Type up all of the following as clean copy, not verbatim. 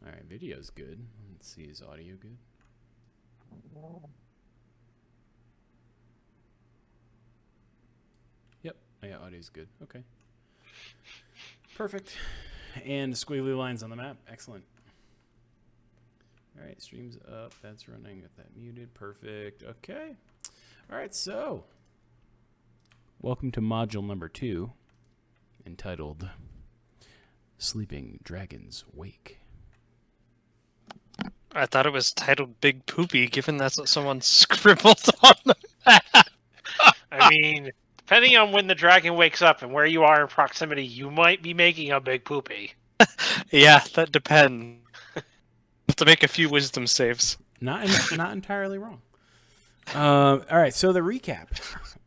All right, video's good. Let's see, is audio good? Yep. Oh, yeah, audio's good. Okay. Perfect. And squiggly lines on the map. Excellent. All right, stream's up. That's running. Got that muted. Perfect. Okay. All right, so welcome to module number 2, entitled Sleeping Dragon's Wake. I thought it was titled Big Poopy, given that's what someone scribbled on the map. I mean, depending on when the dragon wakes up and where you are in proximity, you might be making a big poopy. Yeah, that depends. Have to make a few wisdom saves. Not entirely wrong. All right, so the recap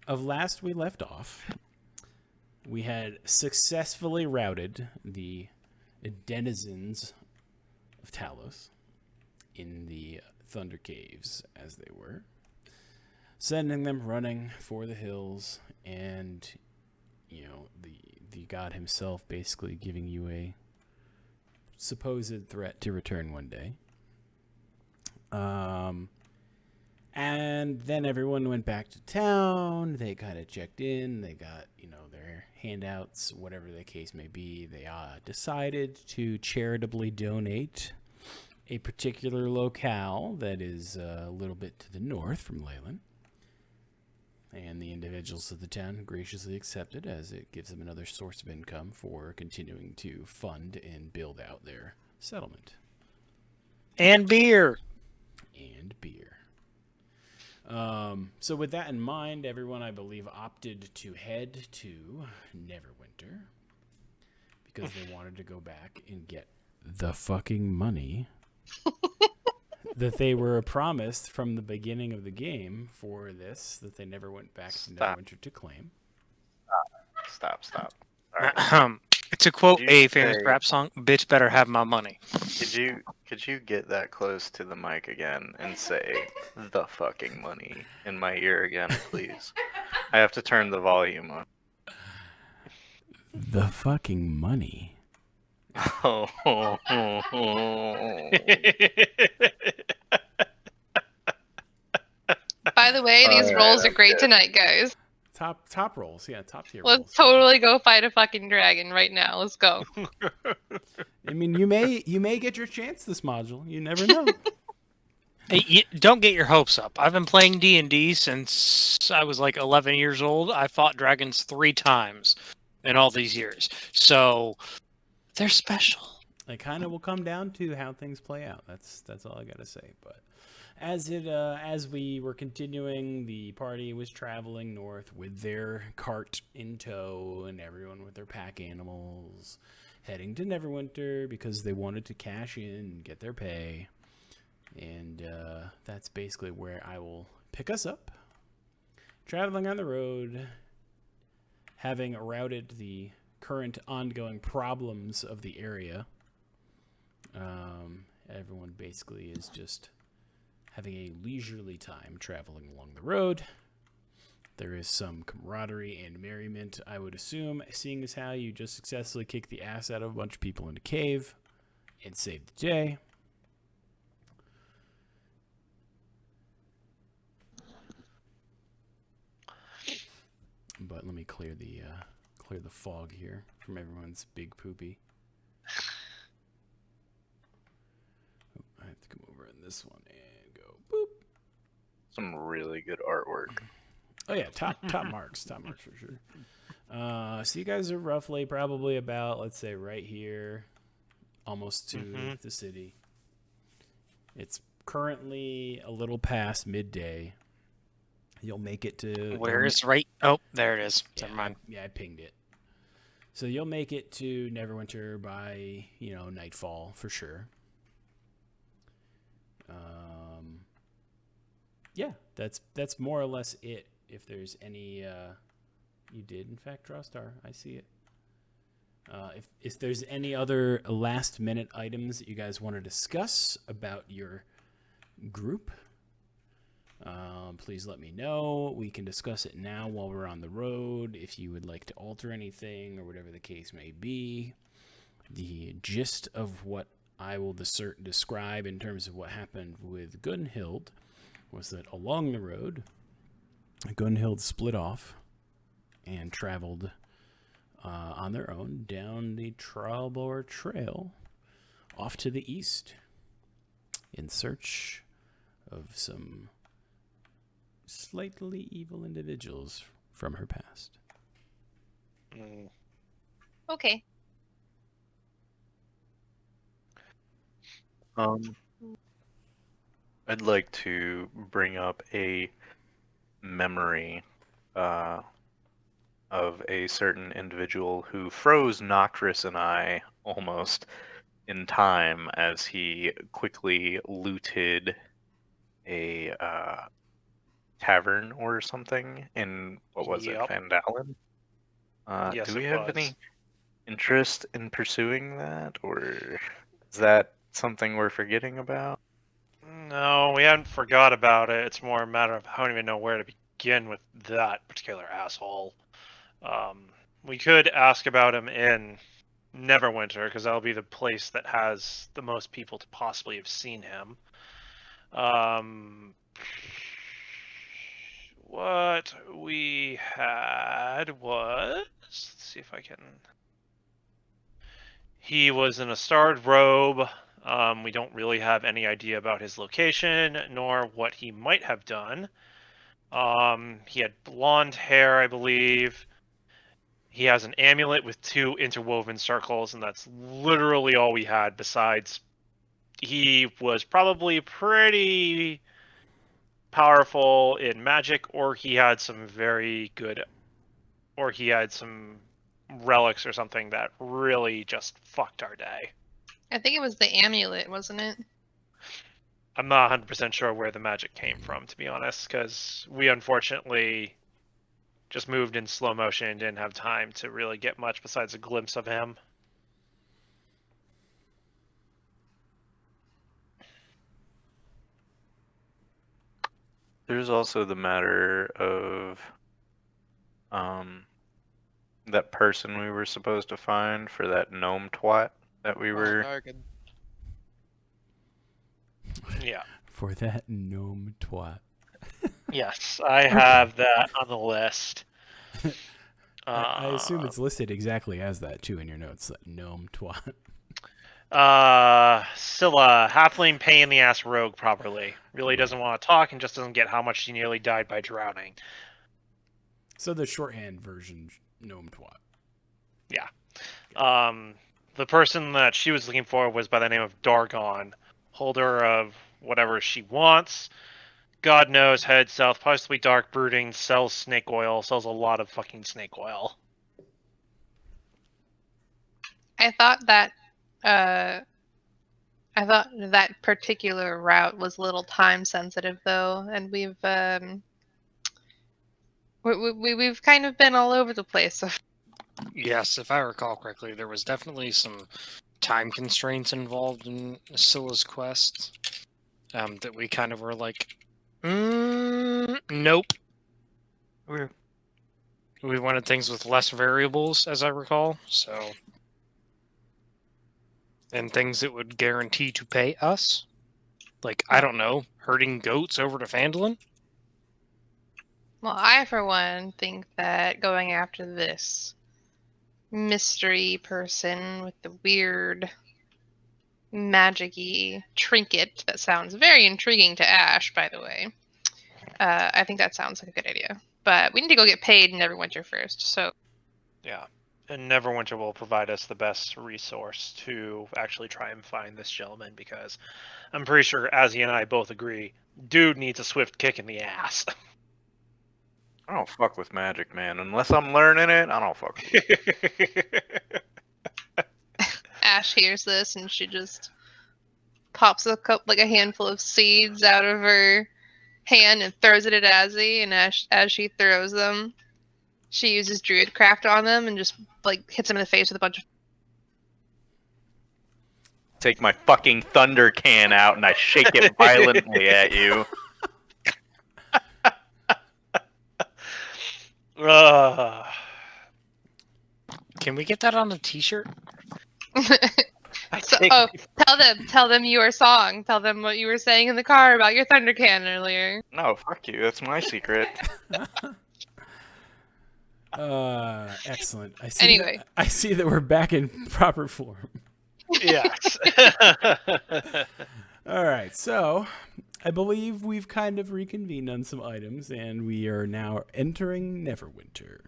of last we left off, we had successfully routed the denizens of Talos in the Thunder Caves, as they were, sending them running for the hills, and the god himself basically giving you a supposed threat to return one day. And then everyone went back to town. They kind of checked in. They got, their handouts, whatever the case may be. They decided to charitably donate a particular locale that is a little bit to the north from Leyland. And the individuals of the town graciously accepted, as it gives them another source of income for continuing to fund and build out their settlement. And beer. And beer. So with that in mind, everyone, I believe, opted to head to Neverwinter because they wanted to go back and get the fucking money that they were promised from the beginning of the game for this, that they never went back to Neverwinter to claim. Stop. All right. To quote Did you a famous say- rap song, "Bitch better have my money." Could you get that close to the mic again and say the fucking money in my ear again, please? I have to turn the volume on. The fucking money. By the way, these Alright, rolls are I'm great good. tonight, guys. Top rolls, yeah, top tier rolls. Let's totally go fight a fucking dragon right now. Let's go. I mean, you may get your chance this module. You never know. Hey, don't get your hopes up. I've been playing D&D since I was like 11 years old. I fought dragons 3 times in all these years. So, they're special. It kind of will come down to how things play out. That's all I gotta say. But as we were continuing, the party was traveling north with their cart in tow, and everyone with their pack animals, heading to Neverwinter because they wanted to cash in and get their pay. And that's basically where I will pick us up. Traveling on the road, having routed the current ongoing problems of the area. Everyone basically is just having a leisurely time traveling along the road. There is some camaraderie and merriment, I would assume, seeing as how you just successfully kicked the ass out of a bunch of people in a cave and saved the day. But let me clear the fog here from everyone's big poopy. I have to come over in this one and go boop. Some really good artwork. Oh yeah, top marks for sure. So you guys are roughly probably about, let's say, right here, almost to the city. It's currently a little past midday. You'll make it to... Where is right? Oh, there it is. Yeah, Never mind. Yeah, I pinged it. So you'll make it to Neverwinter by, nightfall for sure. Yeah, that's more or less it. If there's any, you did in fact draw a star. I see it. If there's any other last minute items that you guys want to discuss about your group, please let me know. We can discuss it now while we're on the road. If you would like to alter anything or whatever the case may be, the gist of what I will describe in terms of what happened with Gunhild was that along the road, Gunhild split off and traveled on their own down the Tralbor Trail off to the east in search of some slightly evil individuals from her past. Okay. I'd like to bring up a memory of a certain individual who froze Noctris and I almost in time as he quickly looted a tavern or something in, what was it, Yep. Van Dalen? Yes, do we it have was. any interest in pursuing that, or is that something we're forgetting about? No, we hadn't forgot about it. It's more a matter of I don't even know where to begin with that particular asshole. We could ask about him in Neverwinter, because that'll be the place that has the most people to possibly have seen him. What we had was, let's see if I can. He was in a starred robe. We don't really have any idea about his location, nor what he might have done. He had blonde hair, I believe. He has an amulet with 2 interwoven circles, and that's literally all we had. Besides, he was probably pretty powerful in magic, or he had some very good, or he had some relics or something that really just fucked our day. I think it was the amulet, wasn't it? I'm not 100% sure where the magic came from, to be honest, because we unfortunately just moved in slow motion and didn't have time to really get much besides a glimpse of him. There's also the matter of that person we were supposed to find for that gnome twat that we were. Nargan. Yeah. For that gnome twat. Yes, I have that on the list. I assume it's listed exactly as that too in your notes. That gnome twat. Scylla, halfling pain in the ass rogue properly. Really doesn't want to talk and just doesn't get how much she nearly died by drowning. So the shorthand version, gnome twat. The person that she was looking for was by the name of Dargon, holder of whatever she wants. God knows, head south, possibly dark brooding, sells snake oil, sells a lot of fucking snake oil. I thought that particular route was a little time sensitive though, and we've kind of been all over the place. So Yes, if I recall correctly, there was definitely some time constraints involved in Scylla's quest that we kind of were like, nope. Okay. We wanted things with less variables, as I recall, so. And things that would guarantee to pay us. Like, I don't know, herding goats over to Phandalin? well, I for one think that going after this mystery person with the weird magic-y trinket that sounds very intriguing to Ash, by the way. I think that sounds like a good idea. But we need to go get paid in Neverwinter first, so Yeah. And Neverwinter will provide us the best resource to actually try and find this gentleman, because I'm pretty sure Azzy and I both agree, dude needs a swift kick in the ass. I don't fuck with magic, man. Unless I'm learning it, I don't fuck with it. Ash hears this and she just pops like a handful of seeds out of her hand and throws it at Azzy, and as she throws them, she uses Druidcraft on them and just like hits him in the face with a bunch of Take my fucking thunder can out and I shake it violently at you. Can we get that on a t-shirt? So, oh, tell them your song. Tell them what you were saying in the car about your Thunder Cannon earlier. No, fuck you. That's my secret. Excellent. I see. Anyway. I see that we're back in proper form. Yes. All right, so I believe we've kind of reconvened on some items, and we are now entering Neverwinter.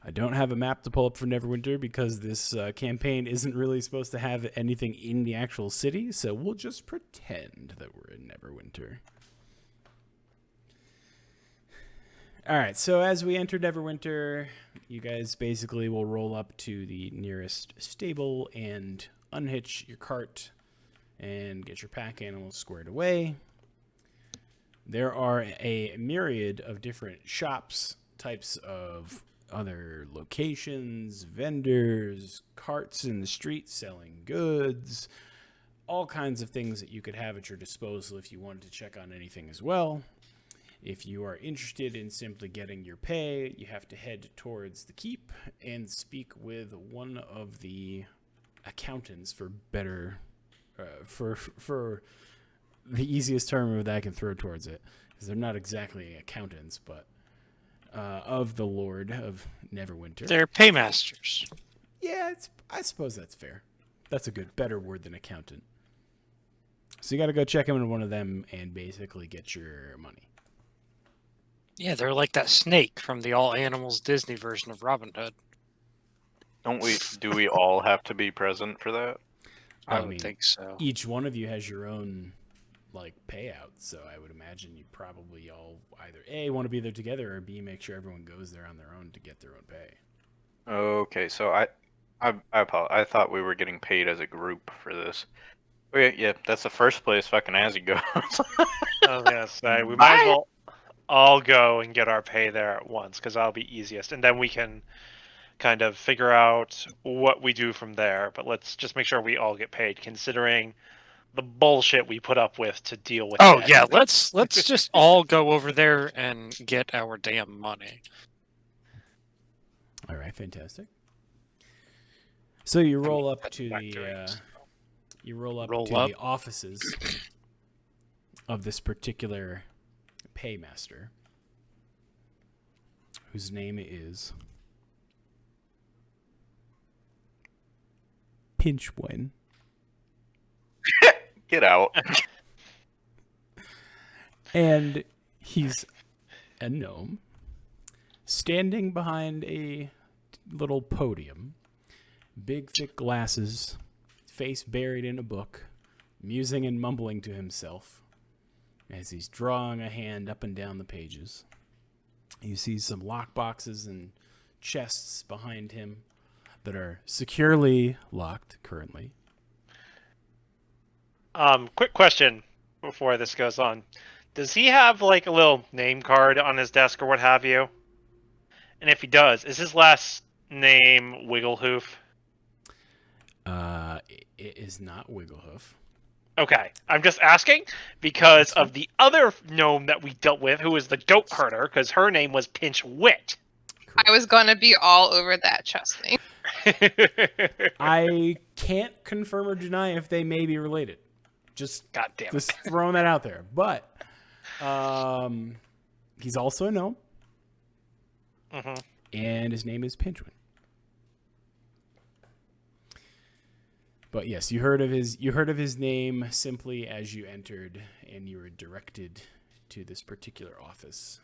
I don't have a map to pull up for Neverwinter because this campaign isn't really supposed to have anything in the actual city, so we'll just pretend that we're in Neverwinter. All right, so as we enter Neverwinter, you guys basically will roll up to the nearest stable and unhitch your cart and get your pack animals squared away. There are a myriad of different shops, types of other locations, vendors, carts in the street selling goods, all kinds of things that you could have at your disposal if you wanted to check on anything as well. If you are interested in simply getting your pay, you have to head towards the keep and speak with one of the accountants for better, for the easiest term that I can throw towards it, because they're not exactly accountants, but of the Lord of Neverwinter. They're paymasters. Yeah, I suppose that's fair. That's a better word than accountant. So you got to go check in with one of them and basically get your money. Yeah, they're like that snake from the All Animals Disney version of Robin Hood. Do we all have to be present for that? I mean, would think so. Each one of you has your own payout, so I would imagine you probably all either A, want to be there together, or B, make sure everyone goes there on their own to get their own pay. Okay, so I apologize. I thought we were getting paid as a group for this. Okay, yeah, that's the first place fucking Azzy goes. I was gonna say we might as well all go and get our pay there at once, because that'll be easiest, and then we can kind of figure out what we do from there. But let's just make sure we all get paid, considering the bullshit we put up with to deal with. Oh it. yeah, let's just all go over there and get our damn money. All right, fantastic. So you roll up to Back the to it. the offices of this particular paymaster, whose name is Pinchwin. Get out. And he's a gnome standing behind a little podium, big thick glasses, face buried in a book, musing and mumbling to himself as he's drawing a hand up and down the pages. You see some lockboxes and chests behind him that are securely locked currently. Quick question before this goes on. Does he have a little name card on his desk or what have you? And if he does, is his last name Wigglehoof? It is not Wigglehoof. Okay, I'm just asking because of the other gnome that we dealt with, who was the goat herder, because her name was Pinch Wit. I was gonna be all over that, trust me. I can't confirm or deny if they may be related. Just God damn it. Just throwing that out there. But he's also a gnome, and his name is Pinchwin. But yes, you heard of his name simply as you entered, and you were directed to this particular office.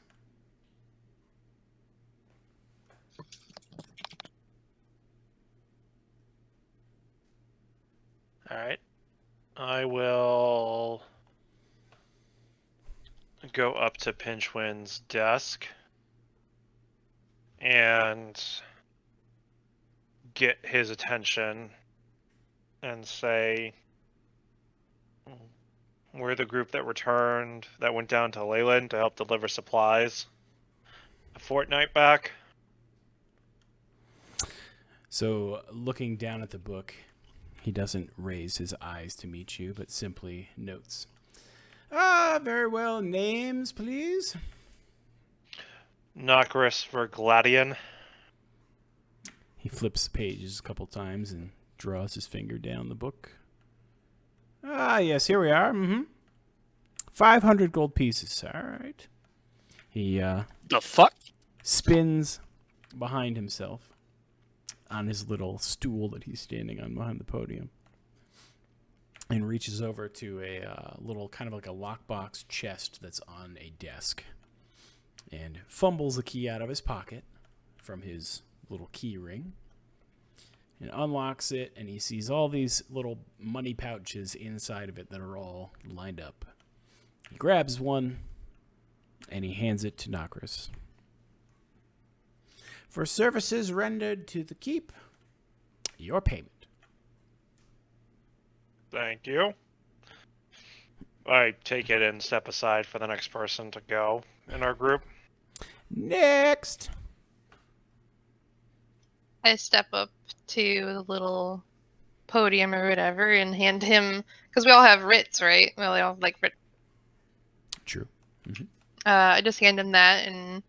All right. I will go up to Pinchwin's desk and get his attention and say, we're the group that returned, that went down to Leyland to help deliver supplies a fortnight back. So, looking down at the book, he doesn't raise his eyes to meet you, but simply notes. Very well. Names, please. Nocris Vergladian. He flips the pages a couple times and draws his finger down the book. Ah, yes, here we are. 500 gold pieces. All right. He The fuck? spins behind himself on his little stool that he's standing on behind the podium and reaches over to a little kind of like a lockbox chest that's on a desk and fumbles a key out of his pocket from his little key ring and unlocks it, and he sees all these little money pouches inside of it that are all lined up. He grabs one and he hands it to Nokris. For services rendered to the keep, your payment. Thank you. I take it and step aside for the next person to go in our group. Next. I step up to the little podium or whatever and hand him, because we all have writs, right? Well, we all have, like, writ. True. I just hand him that and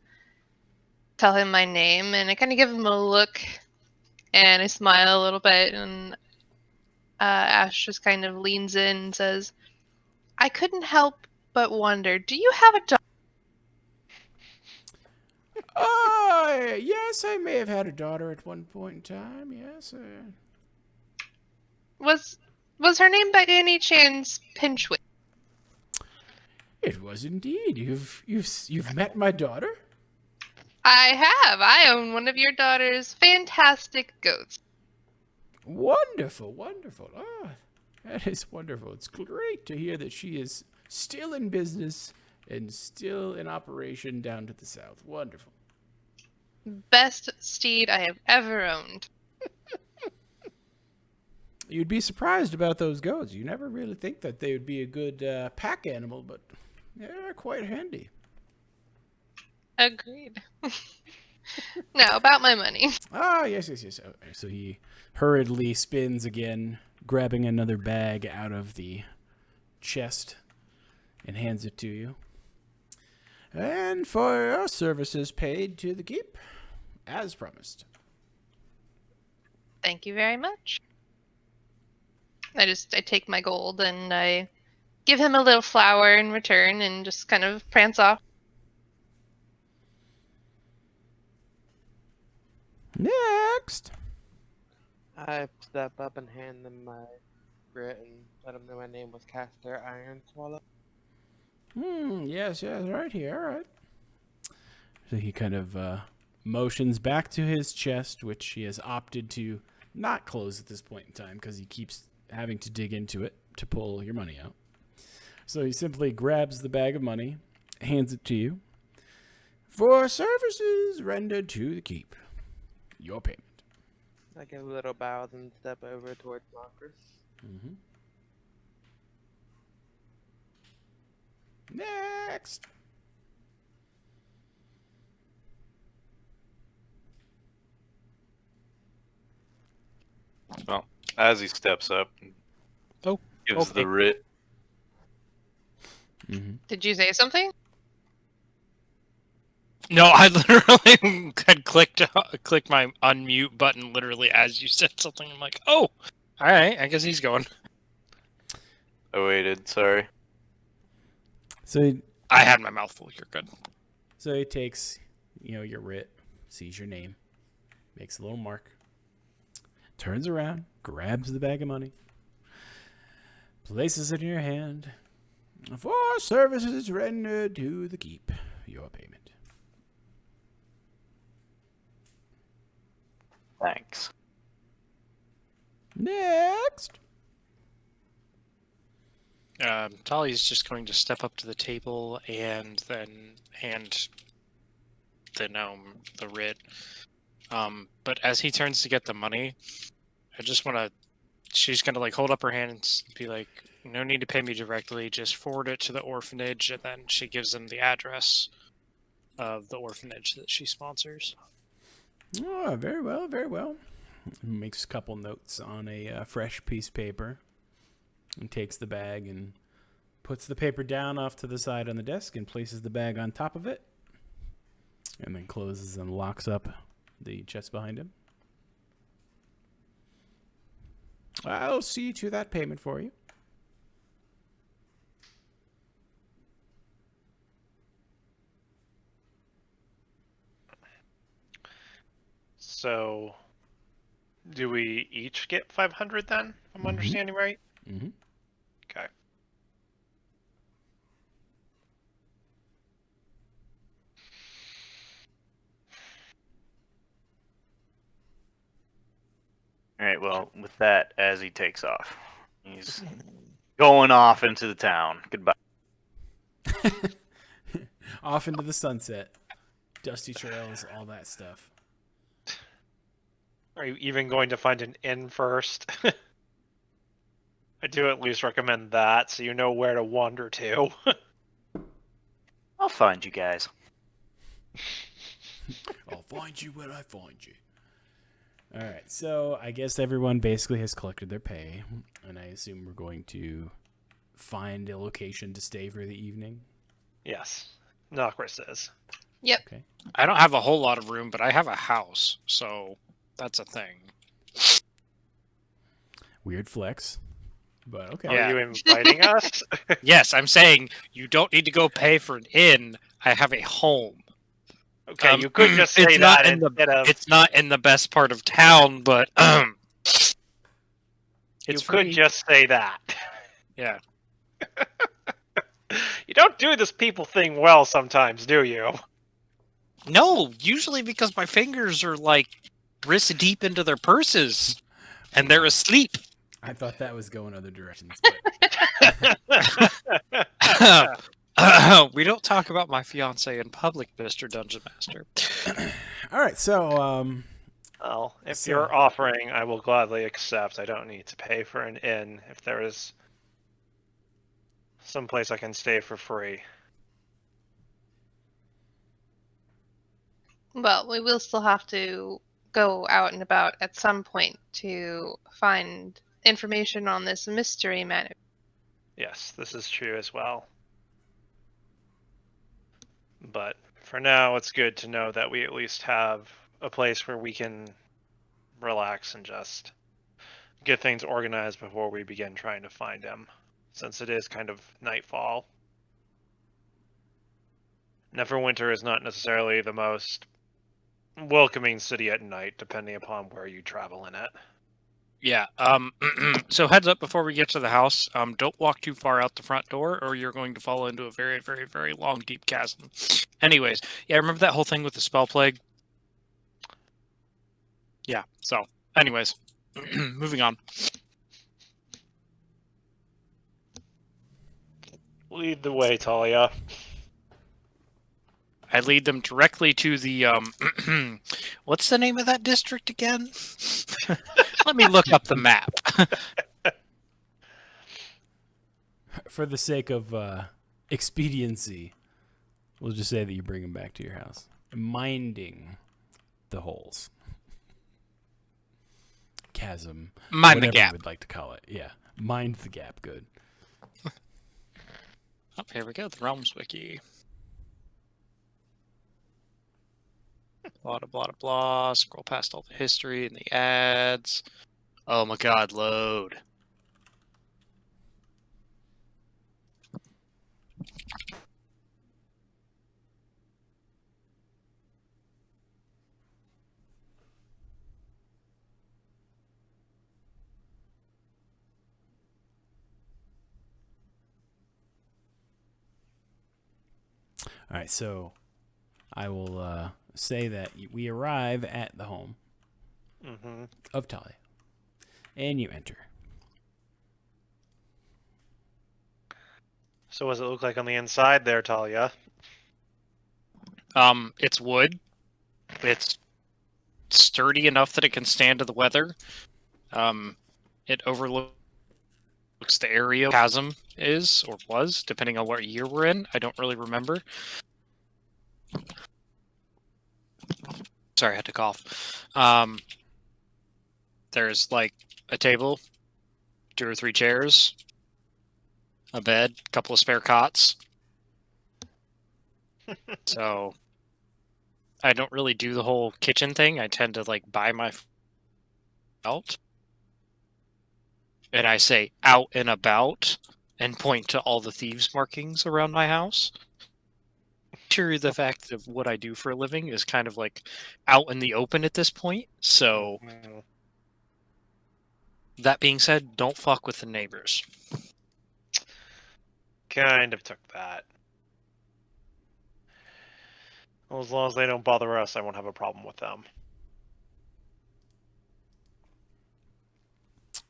tell him my name, and I kind of give him a look, and I smile a little bit, and Ash just kind of leans in and says, I couldn't help but wonder, do you have a dog? Yes, I may have had a daughter at one point in time. Yes. Was her name by any chance Pinchwick? It was indeed. You've met my daughter? I have. I own one of your daughter's fantastic goats. Wonderful, wonderful. Ah, that is wonderful. It's great to hear that she is still in business and still in operation down to the south. Wonderful. Best steed I have ever owned. You'd be surprised about those goats. You never really think that they would be a good pack animal, but they're quite handy. Agreed. Now, about my money. Ah, yes. Okay, so he hurriedly spins again, grabbing another bag out of the chest and hands it to you. And for your services paid to the keep, as promised. Thank you very much. I take my gold and I give him a little flower in return and just kind of prance off. Next. I step up and hand them my writ and let them know my name was Caster Ironswallow. Yes, right here, all right. So he kind of motions back to his chest, which he has opted to not close at this point in time because he keeps having to dig into it to pull your money out. So he simply grabs the bag of money, hands it to you. For services rendered to the keep, your payment. I give a little bow and step over towards Marcus. Next. Well, as he steps up, Oh, gives okay. the writ. Did you say something? No, I literally had clicked my unmute button literally as you said something. I'm like, oh, all right, I guess he's going. I waited, sorry. So I had my mouth full. You're good. he takes, your writ, sees your name, makes a little mark, turns around, grabs the bag of money, places it in your hand. For services rendered to the keep, your payment. Thanks. Next. Tali's just going to step up to the table and then hand the gnome the writ. But as he turns to get the money, she's going to hold up her hand and be like, no need to pay me directly, just forward it to the orphanage, and then she gives him the address of the orphanage that she sponsors. Oh, very well, very well. Makes a couple notes on a fresh piece of paper and takes the bag and puts the paper down off to the side on the desk and places the bag on top of it and then closes and locks up the chest behind him. I'll see to that payment for you. So, do we each get 500 then? If I'm understanding right? Mm-hmm. Okay. All right. Well, with that, as he takes off, he's going off into the town. Goodbye. Off into the sunset. Dusty trails, all that stuff. Are you even going to find an inn first? I do at least recommend that, so you know where to wander to. I'll find you guys. I'll find you when I find you. All right, so I guess everyone basically has collected their pay, and I assume we're going to find a location to stay for the evening. Yes, Nokris is. Okay. I don't have a whole lot of room, but I have a house, so that's a thing. Weird flex, but okay. Yeah. Are you inviting us? Yes, I'm saying you don't need to go pay for an inn. I have a home. Okay, you could just say it's not that in the instead of. it's not in the best part of town, but You it's could free. just say that. Yeah. You don't do this people thing well sometimes, do you? No, usually because my fingers are like wrist deep into their purses and they're asleep. I thought that was going other directions. But We don't talk about my fiance in public, Mr. Dungeon Master. all right, so Well, if So- you're offering, I will gladly accept. I don't need to pay for an inn if there is someplace I can stay for free. Well, we will still have to go out and about at some point to find information on this mystery man. Yes, this is true as well. But for now, it's good to know that we at least have a place where we can relax and just get things organized before we begin trying to find him, since it is kind of nightfall. Neverwinter is not necessarily the most welcoming city at night, depending upon where you travel in it. Yeah. So heads up before we get to the house. Don't walk too far out the front door, or you're going to fall into a very, very, very long, deep chasm. Anyways, yeah, remember that whole thing with the spell plague? Yeah. So, anyways, moving on. Lead the way, Talia. I lead them directly to the what's the name of that district again? Let me look up the map. for the sake of expediency, we'll just say that you bring him back to your house, minding the holes, chasm, Mind the whatever gap. you would like to call it. Yeah, mind the gap. Good. Oh, here we go. The Realms Wiki. Blah, blah, blah, blah. Scroll past all the history and the ads. Oh my god, load. All right, so I will say that we arrive at the home Mm-hmm. of Talia, and you enter. So what does it look like on the inside there, Talia? It's wood. It's sturdy enough that it can stand to the weather. It overlooks the area chasm is or was, depending on what year we're in. I don't really remember. Sorry, I had to cough. There's like a table, 2 or 3 chairs, a bed, a couple of spare cots. So I don't really do the whole kitchen thing. I tend to like buy my out. and I say out and about and point to all the thieves markings around my house. Sure, the fact of what I do for a living is kind of like out in the open at this point. So Mm. that being said, don't fuck with the neighbors. Kind of took that. Well, as long as they don't bother us, I won't have a problem with them.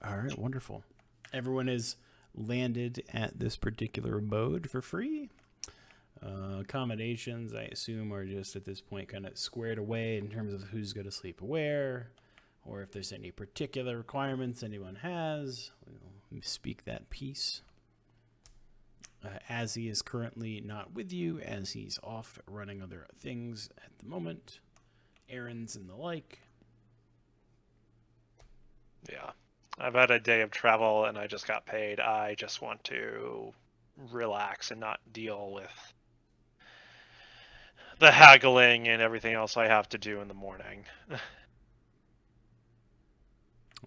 All right, wonderful. Everyone has landed at this particular abode for free. Accommodations, I assume, are just at this point kind of squared away in terms of who's going to sleep where, or if there's any particular requirements anyone has. We'll speak that piece. As he is currently not with you, as he's off running other things at the moment, errands and the like. Yeah. I've had a day of travel and I just got paid. I just want to relax and not deal with the haggling and everything else I have to do in the morning.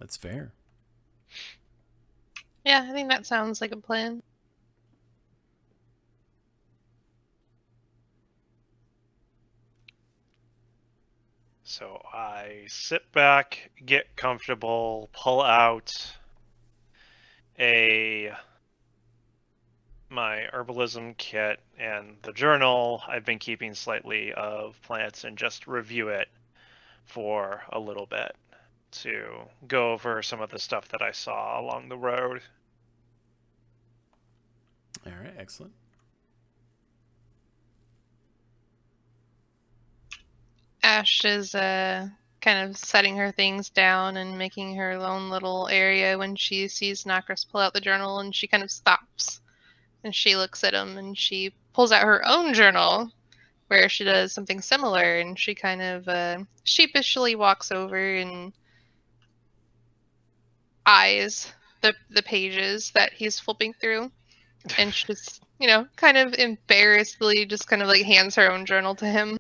That's fair. Yeah, I think that sounds like a plan. So I sit back, get comfortable, pull out my herbalism kit and the journal I've been keeping slightly of plants and just review it for a little bit to go over some of the stuff that I saw along the road. All right, excellent. Ash is kind of setting her things down and making her own little area when she sees Nokris pull out the journal, and she kind of stops and she looks at him and she pulls out her own journal where she does something similar, and she kind of sheepishly walks over and eyes the pages that he's flipping through, and she just, kind of embarrassedly just kind of like hands her own journal to him.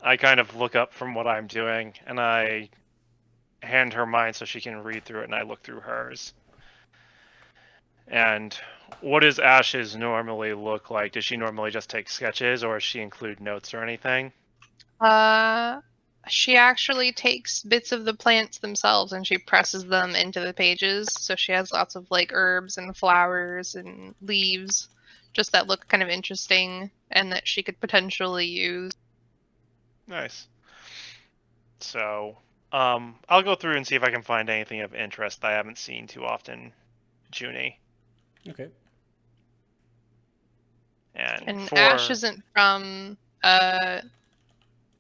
I kind of look up from what I'm doing and I hand her mine so she can read through it, and I look through hers. And what does Ash's normally look like? Does she normally just take sketches, or does she include notes or anything? She actually takes bits of the plants themselves and she presses them into the pages. So she has lots of like herbs and flowers and leaves, just that look kind of interesting and that she could potentially use. Nice. So, I'll go through and see if I can find anything of interest that I haven't seen too often, Junie. Okay. And for... Ash isn't from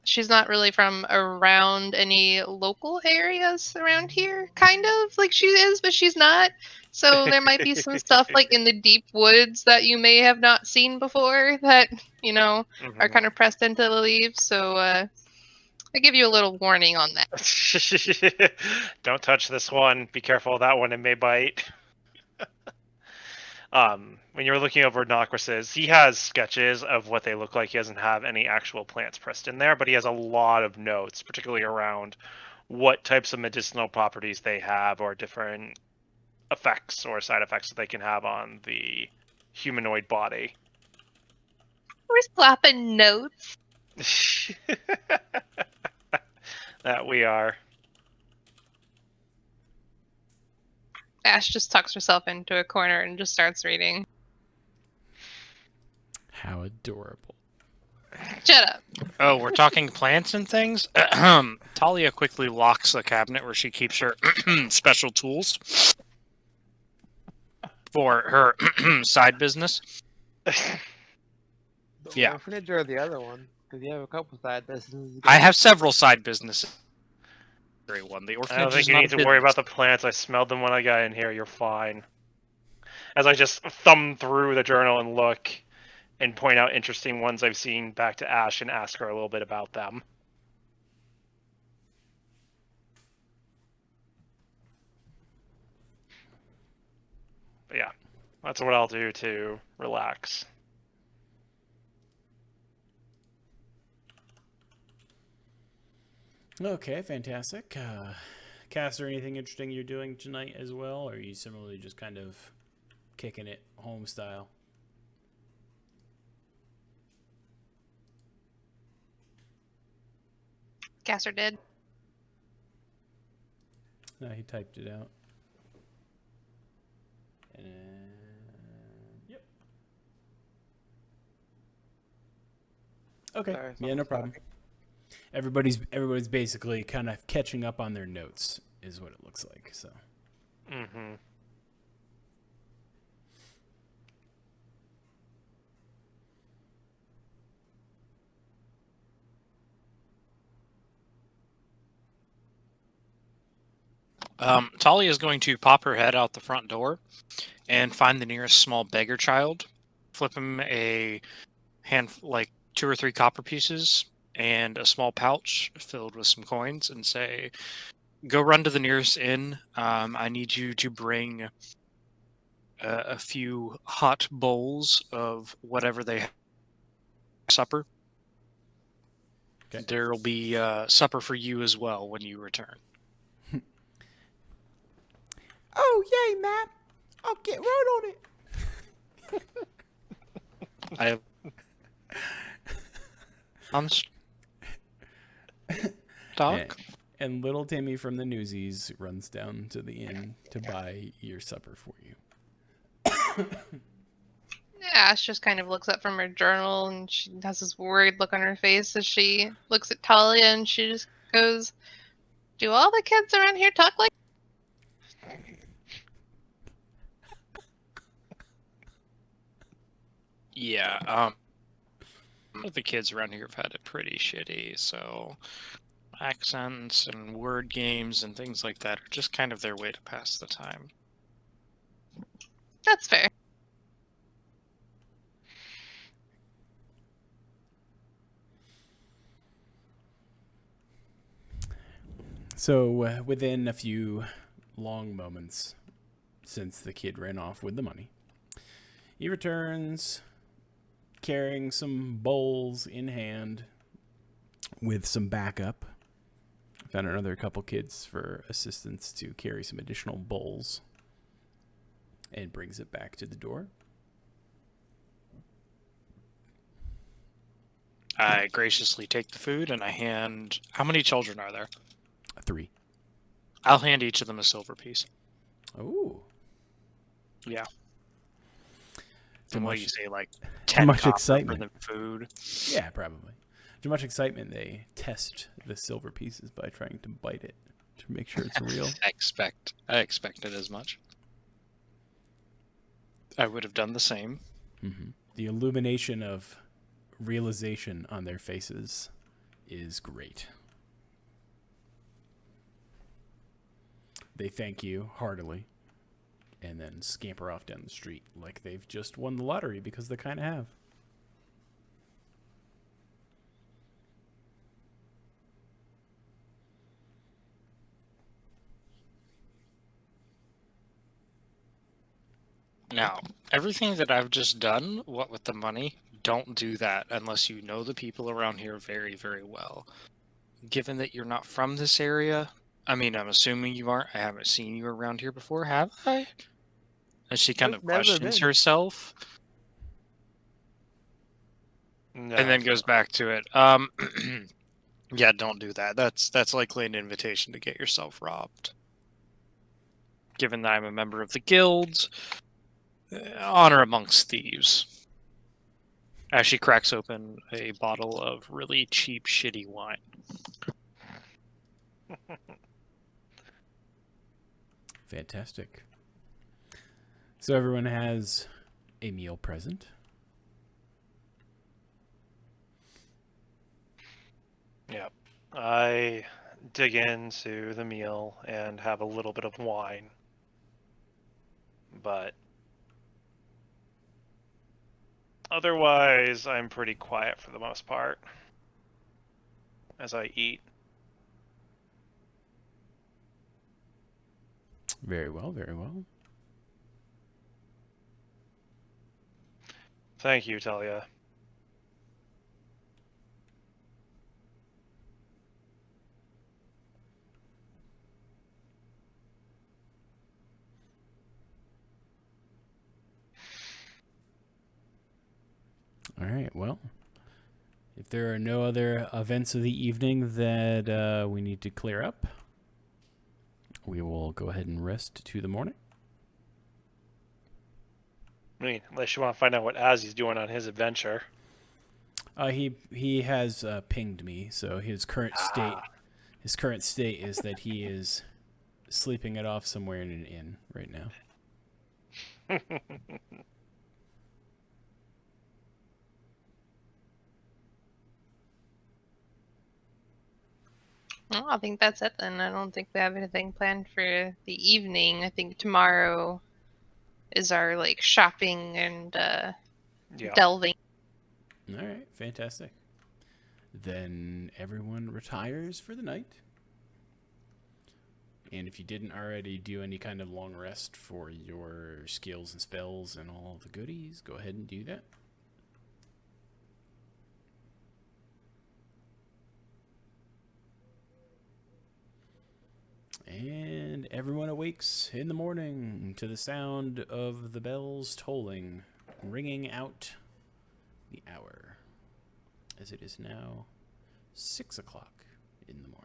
she's not really from around any local areas around here, kind of. Like she is, but she's not. So there might be some stuff like in the deep woods that you may have not seen before that, are kind of pressed into the leaves. So I give you a little warning on that. Don't touch this one. Be careful of that one, it may bite. When you're looking over Nokris's, he has sketches of what they look like. He doesn't have any actual plants pressed in there, but he has a lot of notes, particularly around what types of medicinal properties they have, or different effects or side effects that they can have on the humanoid body. We're slapping notes. That we are. Ash just tucks herself into a corner and just starts reading. How adorable. Shut up. Oh, we're talking plants and things? Talia quickly locks a cabinet where she keeps her special tools for her side business. The Yeah. orphanage or the other one? Because you have a couple side businesses. I have several side businesses. One. The I orphanage don't think is you not need a to worry business. about the plants. I smelled them when I got in here. You're fine. As I just thumb through the journal and look and point out interesting ones I've seen back to Ash and ask her a little bit about them. But yeah, that's what I'll do to relax. Okay, fantastic. Caster, anything interesting you're doing tonight as well, or are you similarly just kind of kicking it home style? Caster did. No, he typed it out. And yep. Okay. Sorry, Yeah, no someone's problem. talking. Everybody's basically kind of catching up on their notes, is what it looks like. So. Mm-hmm. Talia is going to pop her head out the front door and find the nearest small beggar child, flip him a like 2 or 3 copper pieces and a small pouch filled with some coins, and say, "Go run to the nearest inn. I need you to bring a few hot bowls of whatever they have for supper. Okay. There will be supper for you as well when you return." Oh, yay, Matt! I'll get right on it. I Doc? And little Timmy from the Newsies runs down to the inn to buy your supper for you. Ash just kind of looks up from her journal and she has this worried look on her face as she looks at Talia and she just goes, "Do all the kids around here talk like?" Yeah, the kids around here have had it pretty shitty, so accents and word games and things like that are just kind of their way to pass the time. That's fair. So, within a few long moments since the kid ran off with the money, he returns carrying some bowls in hand with some backup. Found another couple kids for assistance to carry some additional bowls, and brings it back to the door. I graciously take the food and I hand... How many children are there? 3. I'll hand each of them a silver piece. Oh. Yeah. Too And what much- do you say, like 10 much copper excitement. for the food? Yeah, probably. Too much excitement. They test the silver pieces by trying to bite it to make sure it's real. I expected as much. I would have done the same. Mm-hmm. The illumination of realization on their faces is great. They thank you heartily and then scamper off down the street like they've just won the lottery, because they kind of have. Now, everything that I've just done, what with the money, don't do that unless you know the people around here very, very well. Given that you're not from this area, I mean, I'm assuming you aren't. I haven't seen you around here before, have I? And she kind I've of never questions been. herself No. and then goes back to it. Yeah, don't do that. That's likely an invitation to get yourself robbed. Given that I'm a member of the guilds, honor amongst thieves. As she cracks open a bottle of really cheap, shitty wine. Fantastic. So everyone has a meal present. Yep. I dig into the meal and have a little bit of wine. But otherwise, I'm pretty quiet for the most part as I eat. Very well, very well. Thank you, Talia. All right. Well, if there are no other events of the evening that we need to clear up, we will go ahead and rest to the morning. I mean, unless you want to find out what Azzy's doing on his adventure. He has pinged me, so his current state is that he is sleeping it off somewhere in an inn right now. Well, I think that's it then. I don't think we have anything planned for the evening. I think tomorrow is our like shopping and Yeah. delving. All right, fantastic. Then everyone retires for the night. And if you didn't already do any kind of long rest for your skills and spells and all the goodies, go ahead and do that. And everyone awakes in the morning to the sound of the bells tolling, ringing out the hour, as it is now 6 o'clock in the morning.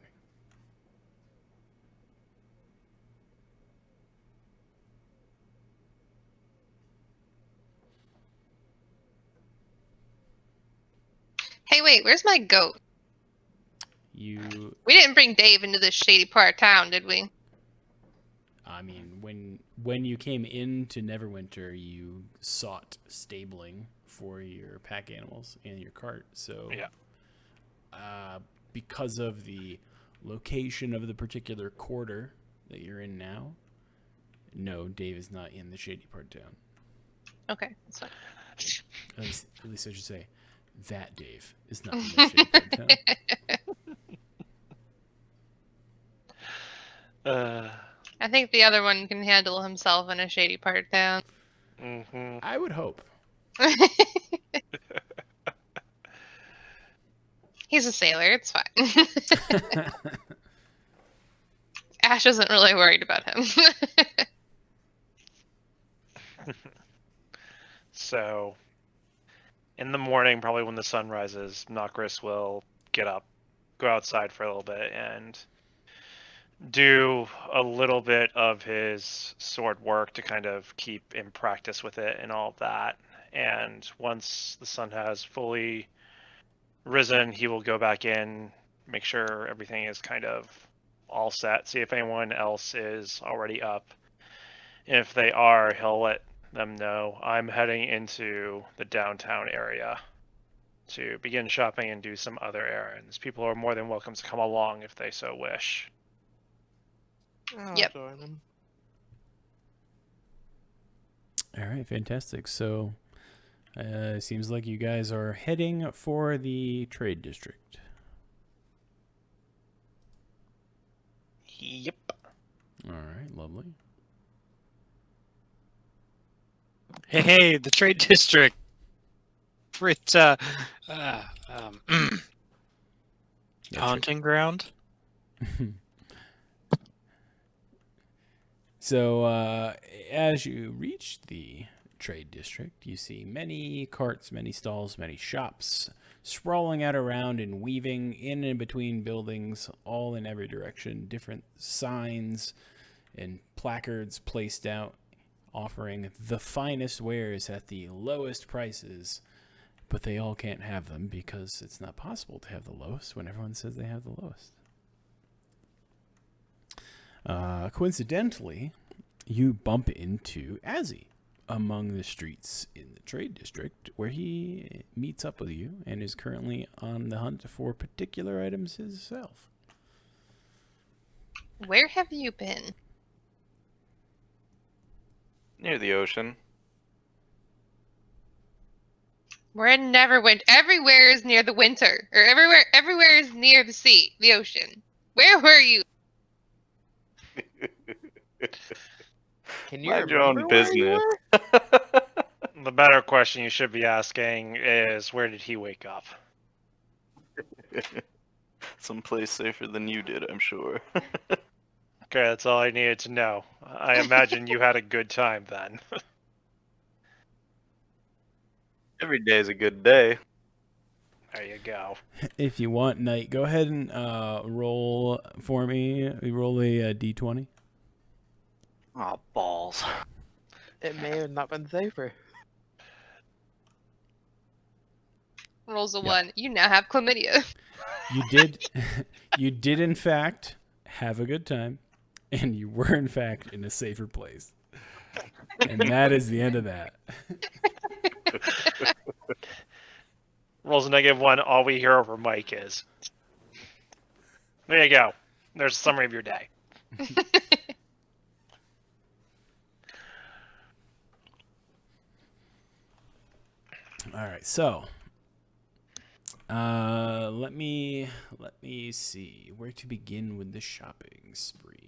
Hey, wait, where's my goat? You, We didn't bring Dave into this shady part of town, did we? I mean, when you came into Neverwinter, you sought stabling for your pack animals and your cart. So, Yeah. Because of the location of the particular quarter that you're in now, no, Dave is not in the shady part of town. Okay, that's fine. At least I should say that Dave is not in the shady part of town. I think the other one can handle himself in a shady part of town. Mm-hmm. I would hope. He's a sailor, it's fine. Ash isn't really worried about him. So, in the morning, probably when the sun rises, Nokris will get up, go outside for a little bit, and do a little bit of his sword work to kind of keep in practice with it and all of that. And once the sun has fully risen, he will go back in, make sure everything is kind of all set, see if anyone else is already up. If they are, he'll let them know I'm heading into the downtown area to begin shopping and do some other errands. People are more than welcome to come along if they so wish. I'll Yep. join him. All right, fantastic. So, seems like you guys are heading for the trade district. Yep. All right, lovely. Hey, the trade district. It's hunting ground. So, as you reach the trade district, you see many carts, many stalls, many shops sprawling out around and weaving in and between buildings, all in every direction. Different signs and placards placed out offering the finest wares at the lowest prices, but they all can't have them because it's not possible to have the lowest when everyone says they have the lowest. Coincidentally, you bump into Azzy among the streets in the trade district, where he meets up with you and is currently on the hunt for particular items himself. Where have you been? Near the ocean. We're in Neverwinter. Everywhere is near the winter, or everywhere is near the sea, the ocean. Where were you? Can you Mind your own remember where you business. were? The better question you should be asking is, where did he wake up? Someplace safer than you did, I'm sure. Okay, that's all I needed to know. I imagine you had a good time then. Every day is a good day. There you go. If you want, Knight, go ahead and roll for me. Roll a d20. Oh, balls. It may have not been safer. Rolls a Yeah. 1. You now have chlamydia. You did, you did in fact have a good time, and you were in fact in a safer place. And that is the end of that. Rolls a -1. All we hear over mic is. There you go. There's a summary of your day. All right, so let me see where to begin with the shopping spree.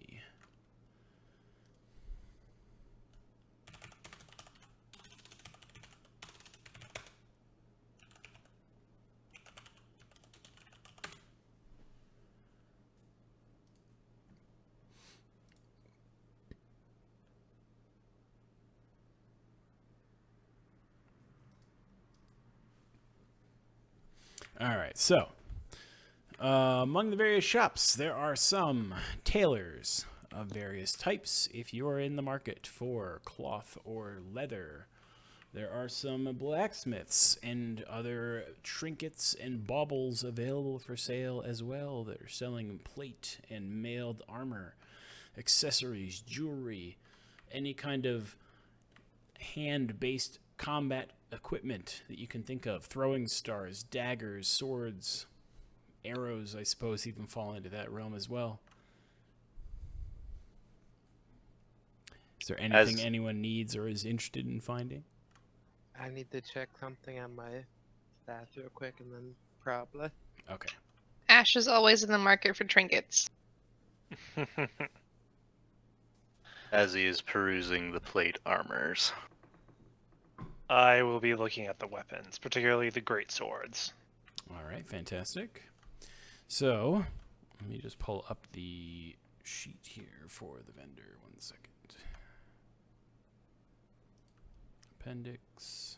All right, so among the various shops, there are some tailors of various types. If you are in the market for cloth or leather, there are some blacksmiths and other trinkets and baubles available for sale as well. That are selling plate and mailed armor, accessories, jewelry, any kind of hand-based combat equipment that you can think of. Throwing stars, daggers, swords, arrows, I suppose, even fall into that realm as well. Is there anything anyone needs or is interested in finding? I need to check something on my stats real quick and then probably. Okay. Ash is always in the market for trinkets. As he is perusing the plate armors. I will be looking at the weapons, particularly the great swords. All right, fantastic. So, let me just pull up the sheet here for the vendor. 1 second. Appendix.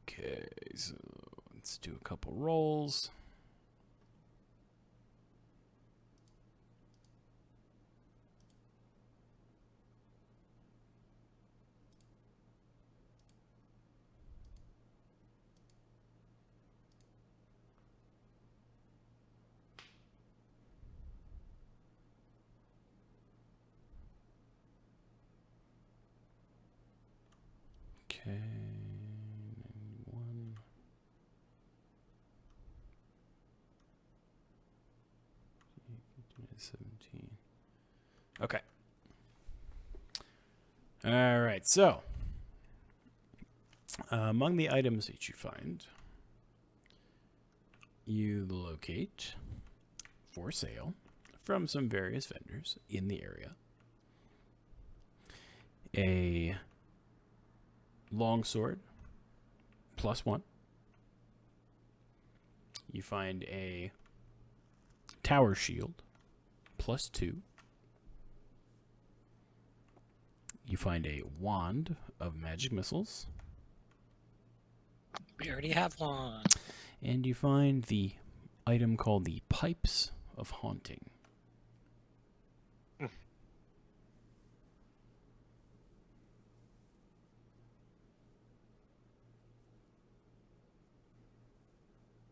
Okay, so let's do a couple rolls. Okay, 91. Okay. All right. So, among the items that you find, you locate for sale from some various vendors in the area a longsword +1. You find a tower shield +2. You find a wand of magic missiles. We already have one. And you find the item called the Pipes of Haunting.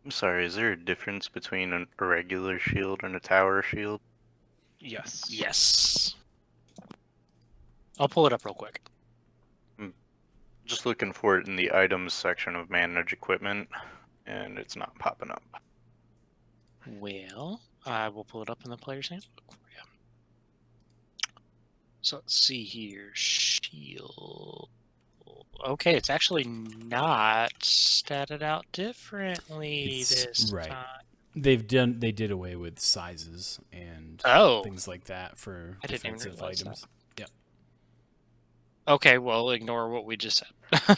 I'm sorry, is there a difference between a regular shield and a tower shield? Yes. Yes. I'll pull it up real quick. Just looking for it in the items section of manage equipment, and it's not popping up. Well, I will pull it up in the player's handbook for you. So let's see here. Shield. Okay, it's actually not statted out differently It's- this right. time. They did away with sizes and Oh. things like that for I didn't even defensive realize that. items. Yep. Okay, well, ignore what we just said.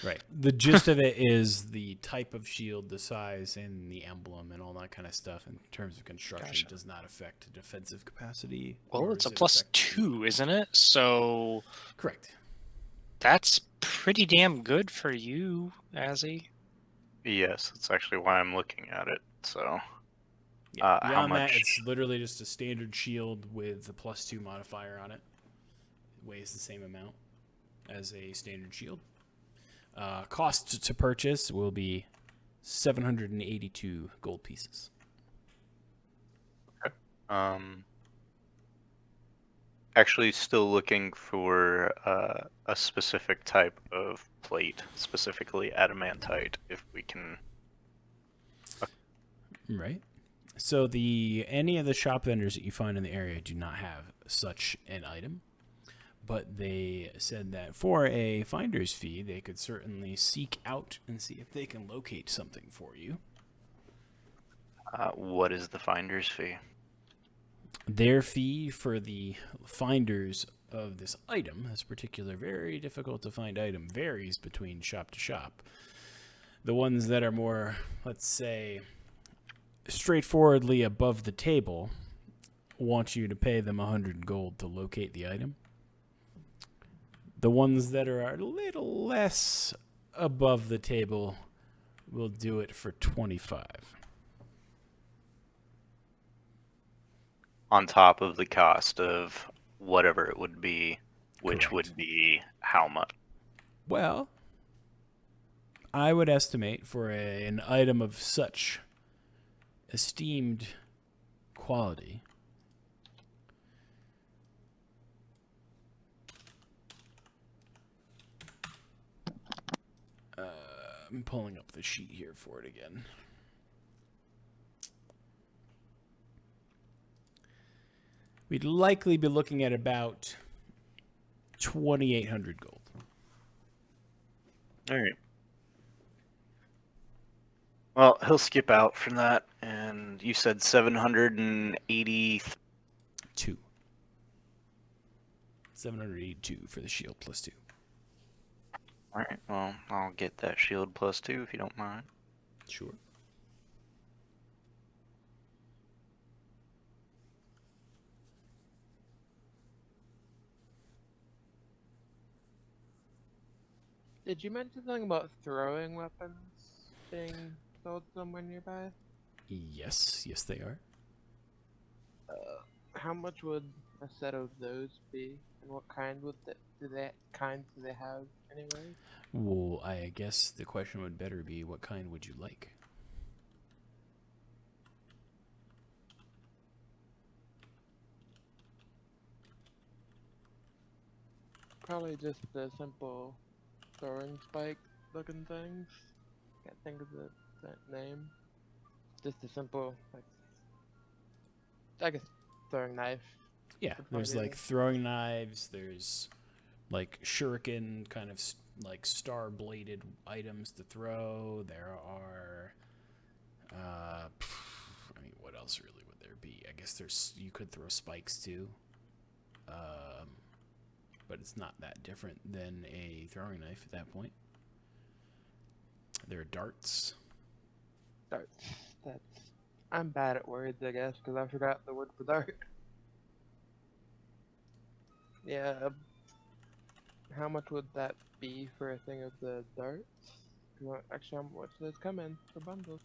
Right. The gist of it is the type of shield, the size, and the emblem, and all that kind of stuff in terms of construction Gotcha. does not affect defensive capacity. Well, nor it's a does it plus affect- 2, isn't it? So Correct. that's pretty damn good for you, Azzy. Yes, that's actually why I'm looking at it. So, Yeah. how Beyond that, much? it's literally just a standard shield with a +2 modifier on it. It weighs the same amount as a standard shield. Cost to purchase will be 782 gold pieces. Actually, still looking for a specific type of plate, specifically adamantite, if we can. Right. So any of the shop vendors that you find in the area do not have such an item, but they said that for a finder's fee, they could certainly seek out and see if they can locate something for you. What is the finder's fee? Their fee for the finders of this item, this particular very difficult to find item, varies between shop to shop. The ones that are more, let's say, straightforwardly above the table want you to pay them 100 gold to locate the item. The ones that are a little less above the table will do it for 25. On top of the cost of whatever it would be, which Correct. would be how much? Well, I would estimate for an item of such esteemed quality, I'm pulling up the sheet here for it again. We'd likely be looking at about 2,800 gold. All right. Well, he'll skip out from that, and you said 780. 782 for the shield +2. All right. Well, I'll get that shield +2 if you don't mind. Sure. Did you mention something about throwing weapons being sold somewhere nearby? Yes, they are. How much would a set of those be, and what kind do they have anyway? Well, I guess the question would better be, what kind would you like? Probably just the simple throwing spike looking things. Can't think of that name. Just a simple, like, I guess, throwing knife. Yeah, Would there's probably like be- throwing knives, there's like shuriken, kind of like star-bladed items to throw. There are, I mean, what else really would there be? I guess you could throw spikes too. But it's not that different than a throwing knife at that point. There are darts. Darts. I'm bad at words, I guess, because I forgot the word for dart. Yeah. How much would that be for a thing of the darts? Actually, how much does those come in for bundles?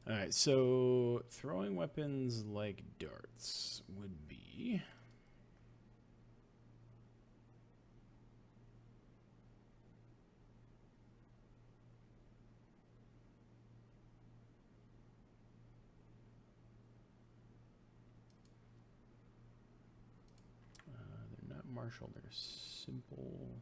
All right, so throwing weapons like darts would be... they're not martial, they're simple.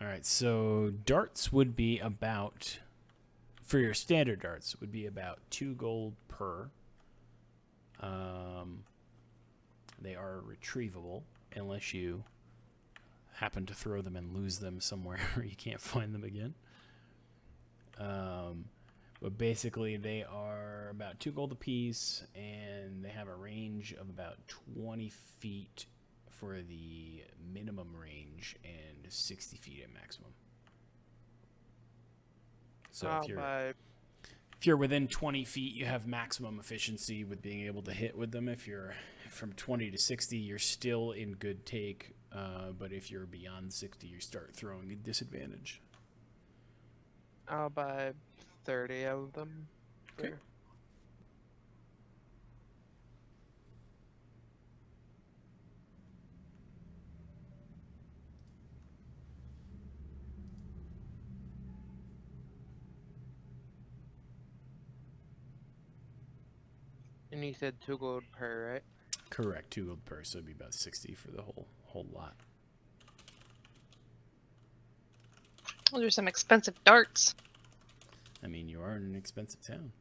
All right, so darts would be about, for your standard darts, would be about 2 gold per. They are retrievable unless you happen to throw them and lose them somewhere where you can't find them again. But basically, they are about 2 gold apiece, and they have a range of about 20 feet for the minimum range and 60 feet at maximum. So I'll buy if you're within 20 feet, you have maximum efficiency with being able to hit with them. If you're from 20 to 60, you're still in good take. But if you're beyond 60, you start throwing a disadvantage. I'll buy 30 of them. Okay. And you said 2 gold per, right? Correct. 2 gold per, so it'd be about 60 for the whole lot. Those are some expensive darts. I mean, you are in an expensive town.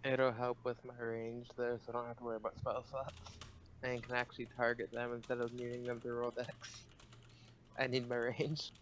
It'll help with my range though, so I don't have to worry about spell slots. And can actually target them instead of needing them to roll dex. I need my range.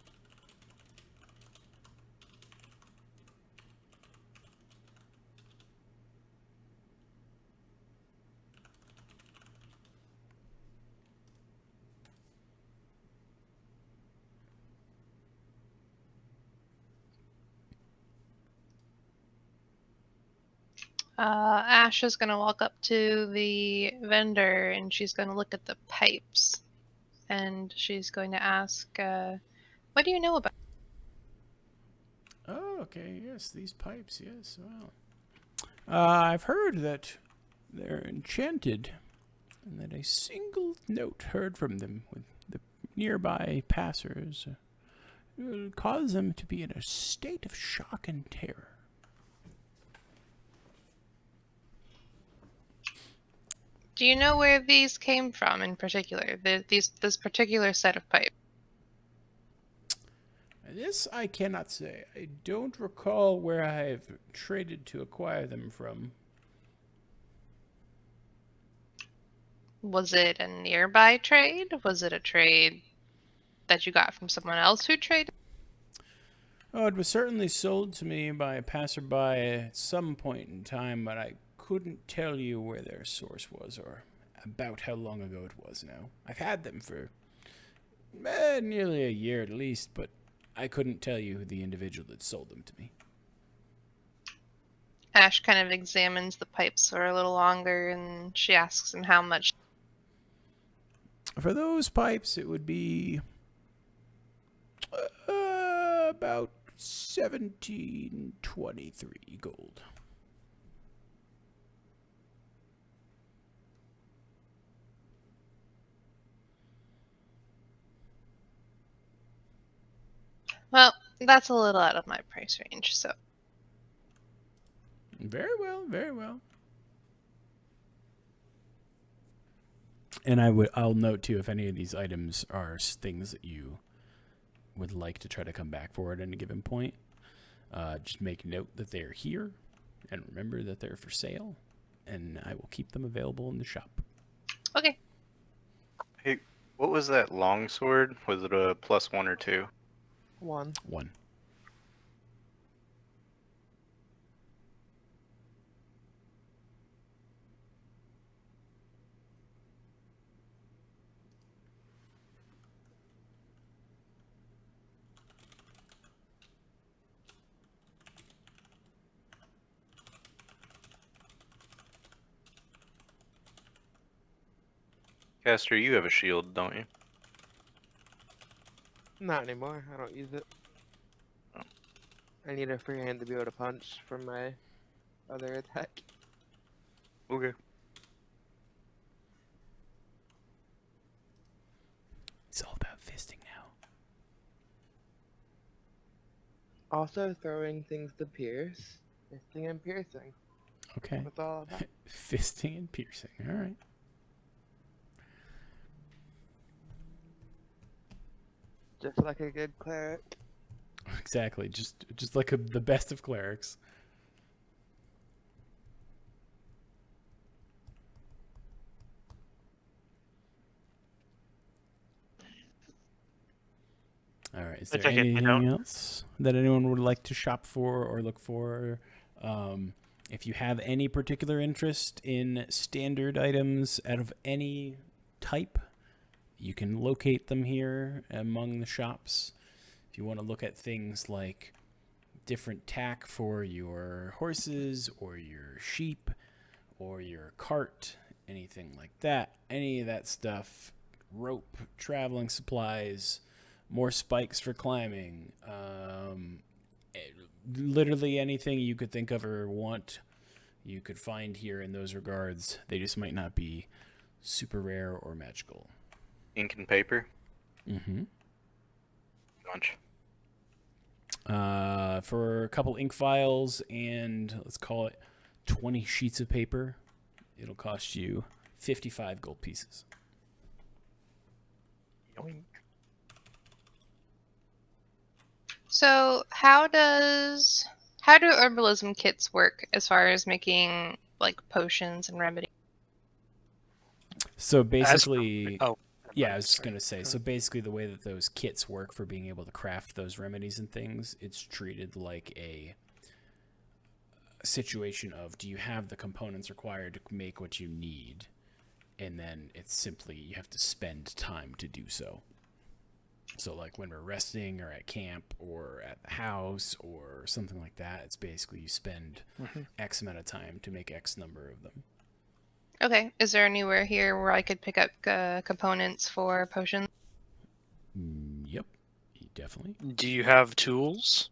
Ash is gonna walk up to the vendor and she's gonna look at the pipes, and she's going to ask, "What do you know about?" Oh, okay. Yes, these pipes. Yes. Well, I've heard that they're enchanted, and that a single note heard from them with the nearby passers will cause them to be in a state of shock and terror. Do you know where these came from in particular? This particular set of pipes. This I cannot say. I don't recall where I have traded to acquire them from. Was it a nearby trade? Was it a trade that you got from someone else who traded? Oh, it was certainly sold to me by a passerby at some point in time, but I couldn't tell you where their source was or about how long ago it was now. I've had them for nearly a year at least, but I couldn't tell you who the individual that sold them to me. Ash kind of examines the pipes for a little longer, and she asks him how much. For those pipes, it would be about 1723 gold. Well, that's a little out of my price range, so. Very well, very well. And I'll note too, if any of these items are things that you would like to try to come back for at any given point, just make note that they're here, and remember that they're for sale, and I will keep them available in the shop. Okay. Hey, what was that longsword? Was it a +1 or 2? 1. 1. Caster, you have a shield, don't you? Not anymore. I don't use it. Oh. I need a free hand to be able to punch for my other attack. Okay. It's all about fisting now. Also throwing things to pierce. Fisting and piercing. Okay. That's all about. Fisting and piercing. All right. Just like a good cleric. Exactly. Just like the best of clerics. All right. Is I there take it you anything don't- else that anyone would like to shop for or look for? If you have any particular interest in standard items out of any type, you can locate them here among the shops. If you want to look at things like different tack for your horses or your sheep or your cart, anything like that, any of that stuff, rope, traveling supplies, more spikes for climbing, literally anything you could think of or want, you could find here in those regards. They just might not be super rare or magical. Ink and paper. Mm-hmm. Much. For a couple ink vials and let's call it 20 sheets of paper, it'll cost you 55 gold pieces. Yoink. So how do herbalism kits work as far as making like potions and remedies? So basically, oh, yeah, I was just sorry. going to say, so basically the way that those kits work for being able to craft those remedies and things, it's treated like a situation of, do you have the components required to make what you need? And then it's simply, you have to spend time to do so. So like when we're resting or at camp or at the house or something like that, it's basically you spend X amount of time to make X number of them. Okay, is there anywhere here where I could pick up components for potions? Yep, definitely. Do you have tools?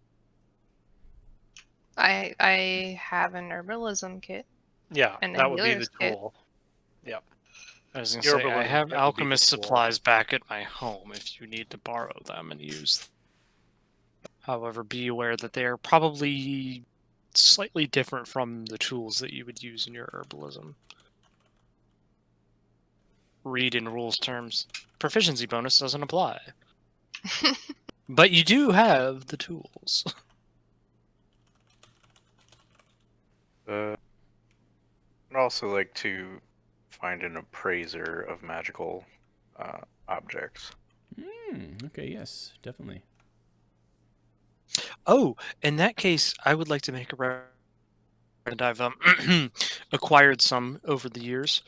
I have an herbalism kit. Yeah, And a that would be the healer's kit. tool. Yep. I was gonna Your say I ability have kit would be the alchemist tool. supplies back at my home if you need to borrow them and use them. However, be aware that they are probably slightly different from the tools that you would use in your herbalism. Read in rules terms. Proficiency bonus doesn't apply. But you do have the tools. I'd also like to find an appraiser of magical objects. Okay, yes, definitely. Oh, in that case, I would like to make a and I've acquired some over the years.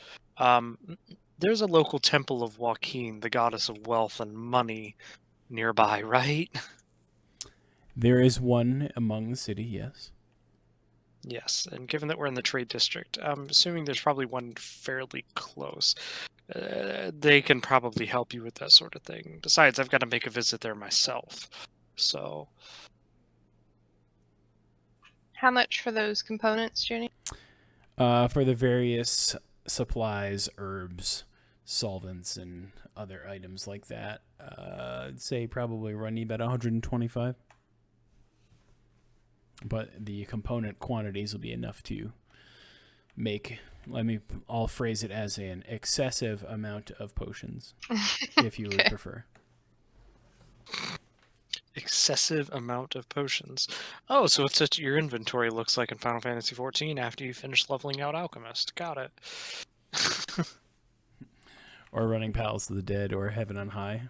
There's a local temple of Joaquin, the goddess of wealth and money, nearby, right? There is one among the city, yes. Yes, and given that we're in the trade district, I'm assuming there's probably one fairly close. They can probably help you with that sort of thing. Besides, I've got to make a visit there myself. So, How much for those components, Junie? For the various supplies, herbs, solvents, and other items like that, I'd say probably run you about 125. But the component quantities will be enough to make, I'll phrase it as an excessive amount of potions, if you would Okay. prefer. excessive amount of potions. Oh, so it's what your inventory looks like in Final Fantasy XIV after you finish leveling out Alchemist. Got it. Or running Palace of the Dead or Heaven on High.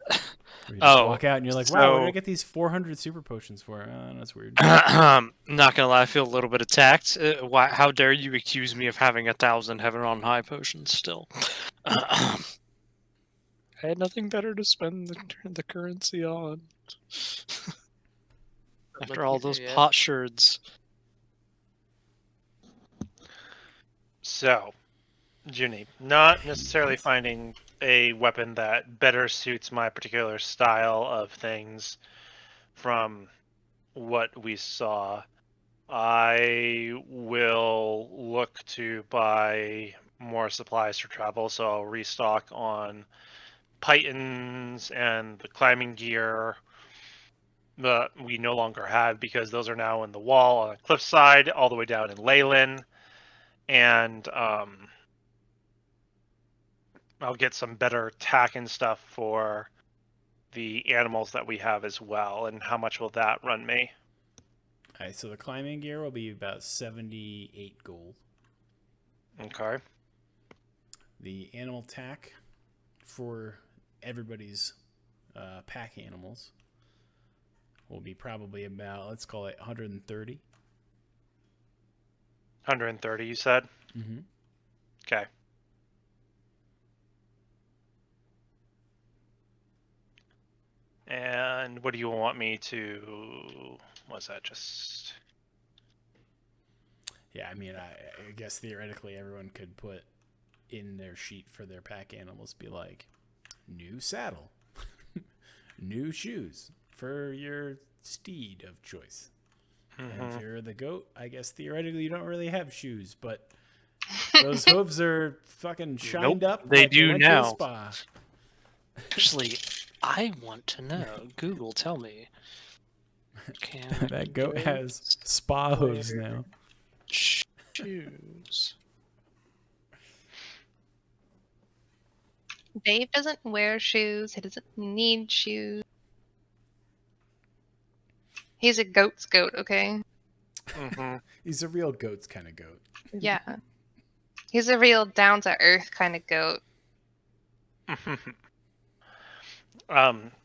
Where you just walk out and you're like, wow, what did I get these 400 super potions for? That's weird. Not gonna lie, I feel a little bit attacked. How dare you accuse me of having 1,000 Heaven on High potions still? I had nothing better to spend the currency on. After all those potsherds. So, Junie, not necessarily finding a weapon that better suits my particular style of things from what we saw, I will look to buy more supplies for travel, so I'll restock on pythons and the climbing gear that we no longer have because those are now in the wall on the cliffside all the way down in Leyland. And I'll get some better tack and stuff for the animals that we have as well. And how much will that run me? All right, so the climbing gear will be about 78 gold. Okay. The animal tack for everybody's pack animals will be probably about, let's call it 130. 130, you said? Mm-hmm. Okay. And what do you want me to... What's that, just... Yeah, I mean, I guess theoretically everyone could put in their sheet for their pack animals, be like, new saddle, new shoes for your steed of choice. And if you're the goat, I guess theoretically you don't really have shoes, but those hooves are fucking shined Nope, up. they like do went to a now. spa. Actually, I want to know. Google, tell me. Can That goat has spa hooves now. shoes? Dave doesn't wear shoes. He doesn't need shoes. He's a goat's goat, okay? He's a real goat's kind of goat. Yeah. He's a real down to earth kind of goat.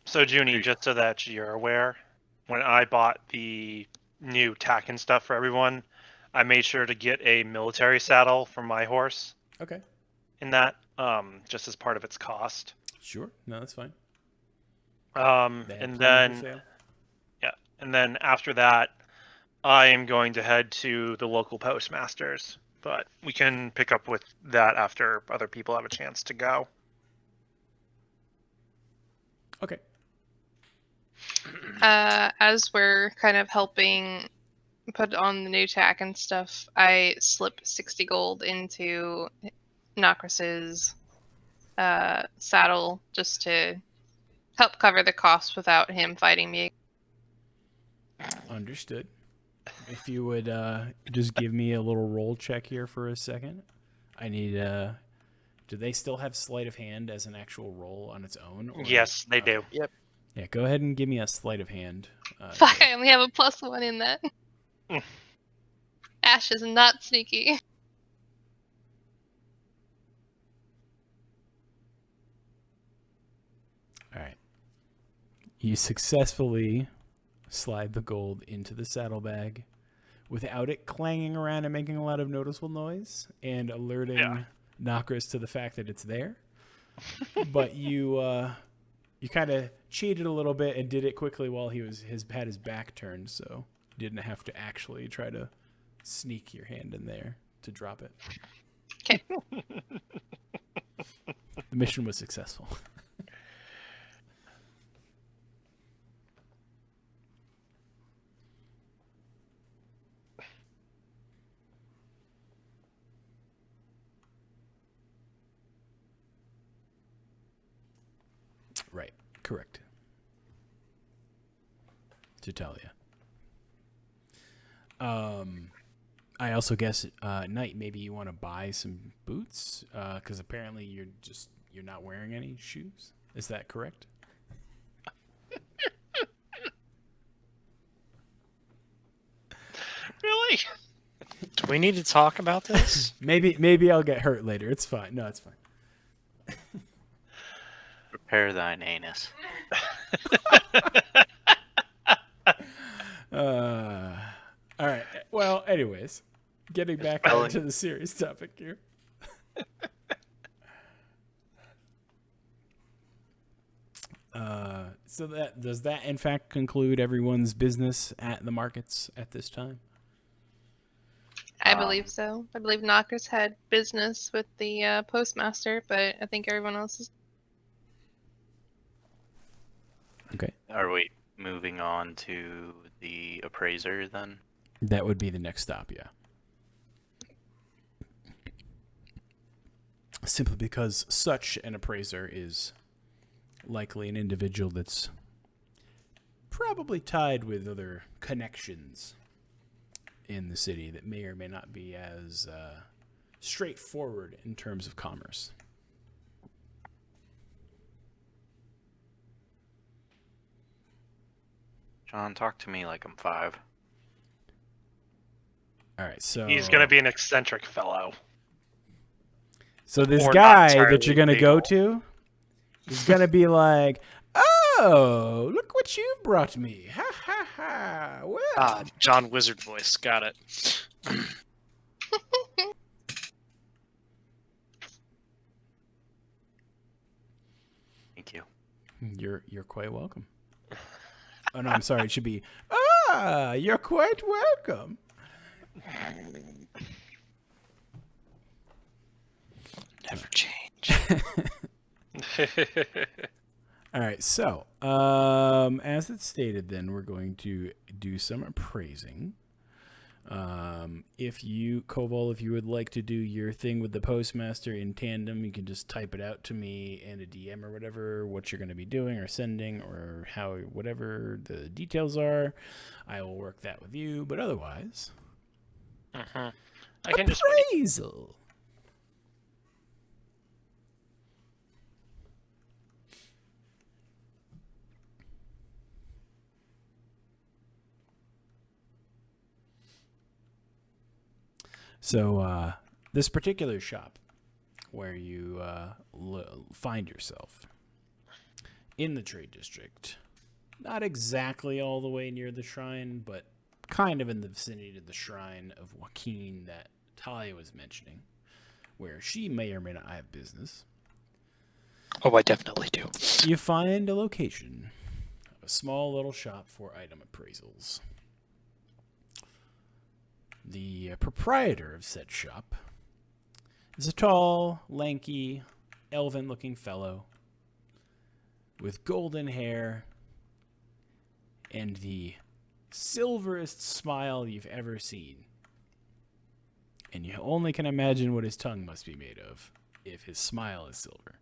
So Junie, just so that you're aware, when I bought the new tack and stuff for everyone, I made sure to get a military saddle for my horse Okay, in that, just as part of its cost. sure. No, that's fine. And They had plenty for then, sale. and then after that, I am going to head to the local postmasters. But we can pick up with that after other people have a chance to go. Okay. As we're kind of helping put on the new tack and stuff, I slip 60 gold into Nokris's saddle just to help cover the cost without him fighting me. Understood. If you would just give me a little roll check here for a second. I need do they still have sleight of hand as an actual roll on its own? Or... Yes, they do. Yeah, go ahead and give me a sleight of hand. Fuck, I only have a +1 in that. Ash is not sneaky. All right. You successfully slide the gold into the saddlebag without it clanging around and making a lot of noticeable noise and alerting Nokris to the fact that it's there. But you kind of cheated a little bit and did it quickly while he had his back turned, so you didn't have to actually try to sneak your hand in there to drop it. Okay. The mission was successful. Right. Correct. To tell you. I also guess, Knight, maybe you want to buy some boots, because apparently you're not wearing any shoes. Is that correct? Really? Do we need to talk about this? Maybe I'll get hurt later. It's fine. No, it's fine. Prepare thine anus. All right. Well, anyways, getting back onto the serious topic here. So does that in fact conclude everyone's business at the markets at this time? I believe so. I believe Knockers had business with the postmaster, but I think everyone else is. Okay. Are we moving on to the appraiser then? That would be the next stop, yeah. Simply because such an appraiser is likely an individual that's probably tied with other connections in the city that may or may not be as straightforward in terms of commerce. John, talk to me like I'm 5. All right, so He's going to be an eccentric fellow. So this Or not guy that entirely you're gonna go legal. to is gonna be like, "Oh, Oh, look what you've brought me. Ha ha ha. Well, John Wizard voice. Got it. Thank you. you're quite welcome. Oh no, I'm sorry. It should be, you're quite welcome. Never change. All right, so as it's stated, then we're going to do some appraising. If you, Koval, if you would like to do your thing with the postmaster in tandem, you can just type it out to me in a DM or whatever, what you're going to be doing or sending or how, whatever the details are. I will work that with you, but otherwise, I can just appraisal. So this particular shop where you find yourself in the trade district, not exactly all the way near the shrine, but kind of in the vicinity of the shrine of Joaquin that Talia was mentioning, where she may or may not have business. Oh, I definitely do. You find a location of a small little shop for item appraisals. The proprietor of said shop is a tall, lanky, elven-looking fellow with golden hair and the silverest smile you've ever seen. And you only can imagine what his tongue must be made of if his smile is silver.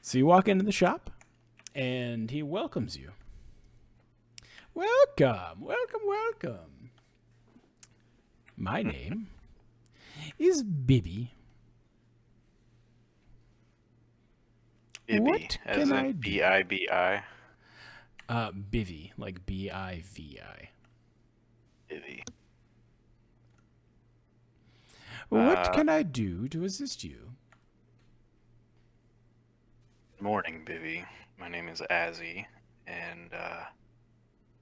So you walk into the shop, and he welcomes you. Welcome, welcome, welcome. My name is Bibby. Bibby, What as can in I do? B-I-B-I. Bivy, like B-I-V-I. Bibby. What can I do to assist you? Good morning, Bibby. My name is Azzy, and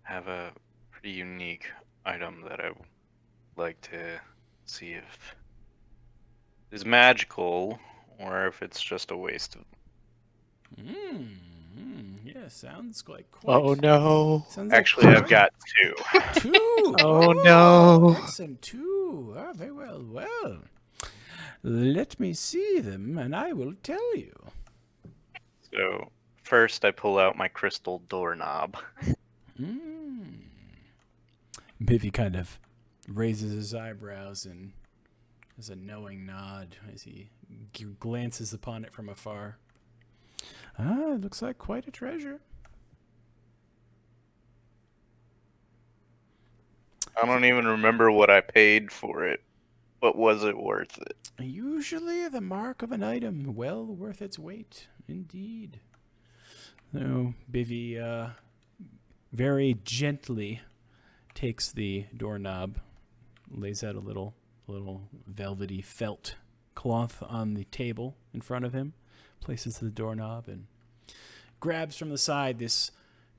have a pretty unique item that I would like to see if it's magical or if it's just a waste of. Yeah, sounds like quite. Oh no. Sounds like Actually, I've quite got two. two. Oh, no. Excellent, two. Very well. Well, let me see them, and I will tell you. So first, I pull out my crystal doorknob. Bivy kind of raises his eyebrows and has a knowing nod as he glances upon it from afar. It looks like quite a treasure. I don't even remember what I paid for it, but was it worth it? Usually the mark of an item well worth its weight, indeed. So Bivy very gently takes the doorknob, lays out a little velvety felt cloth on the table in front of him, places the doorknob, and grabs from the side this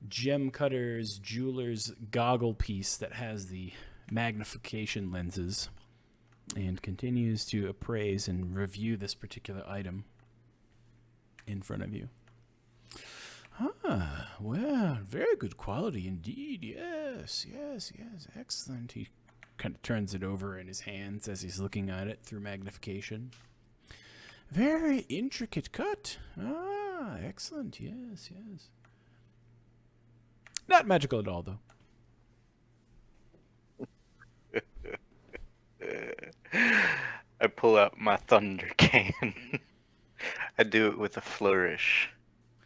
gem cutter's jeweler's goggle piece that has the magnification lenses, and continues to appraise and review this particular item in front of you. Well, very good quality indeed. Yes, excellent. He kind of turns it over in his hands as he's looking at it through magnification. Very intricate cut. Excellent. Yes. Not magical at all, though. I pull out my thunder cane. I do it with a flourish.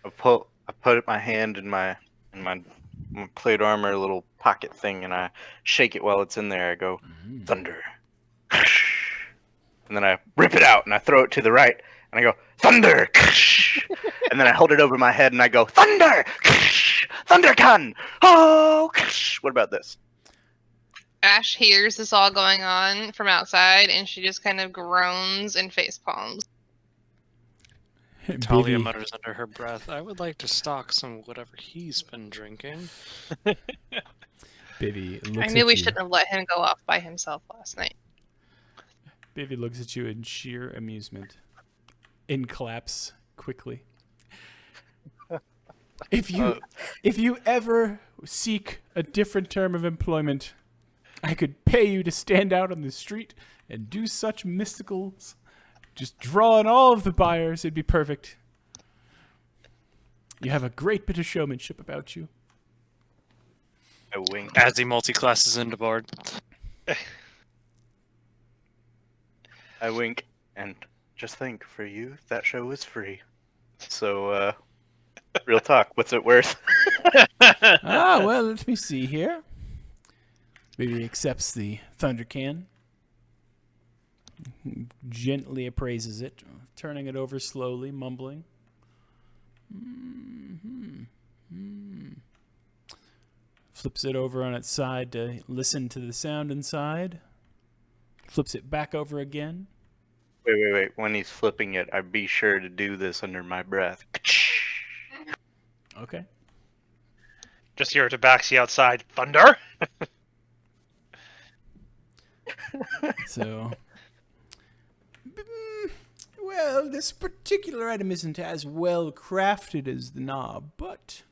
I put my hand in my plate armor little pocket thing, and I shake it while it's in there. I go, thunder. And then I rip it out, and I throw it to the right, and I go, thunder. And then I hold it over my head, and I go, thunder. Thundercon. Oh. What about this? Ash hears this all going on from outside, and she just kind of groans and face palms. Talia Bivy, mutters under her breath, I would like to stock some of whatever he's been drinking. Bivy I looks knew at we you. shouldn't have let him go off by himself last night. Bivy looks at you in sheer amusement and claps quickly. If you ever seek a different term of employment, I could pay you to stand out on the street and do such mysticals. Just draw in all of the buyers, it'd be perfect. You have a great bit of showmanship about you. I wink. As he multi-classes into Bard. I wink, and just think, for you, that show is free. So, real talk, what's it worth? Well, let me see here. Bivy accepts the Thunder Can. Gently appraises it, turning it over slowly, mumbling. Flips it over on its side to listen to the sound inside. Flips it back over again. Wait. When he's flipping it, I'd be sure to do this under my breath. Okay. Just hear Tabaxi outside. Thunder. So, well, this particular item isn't as well crafted as the knob, but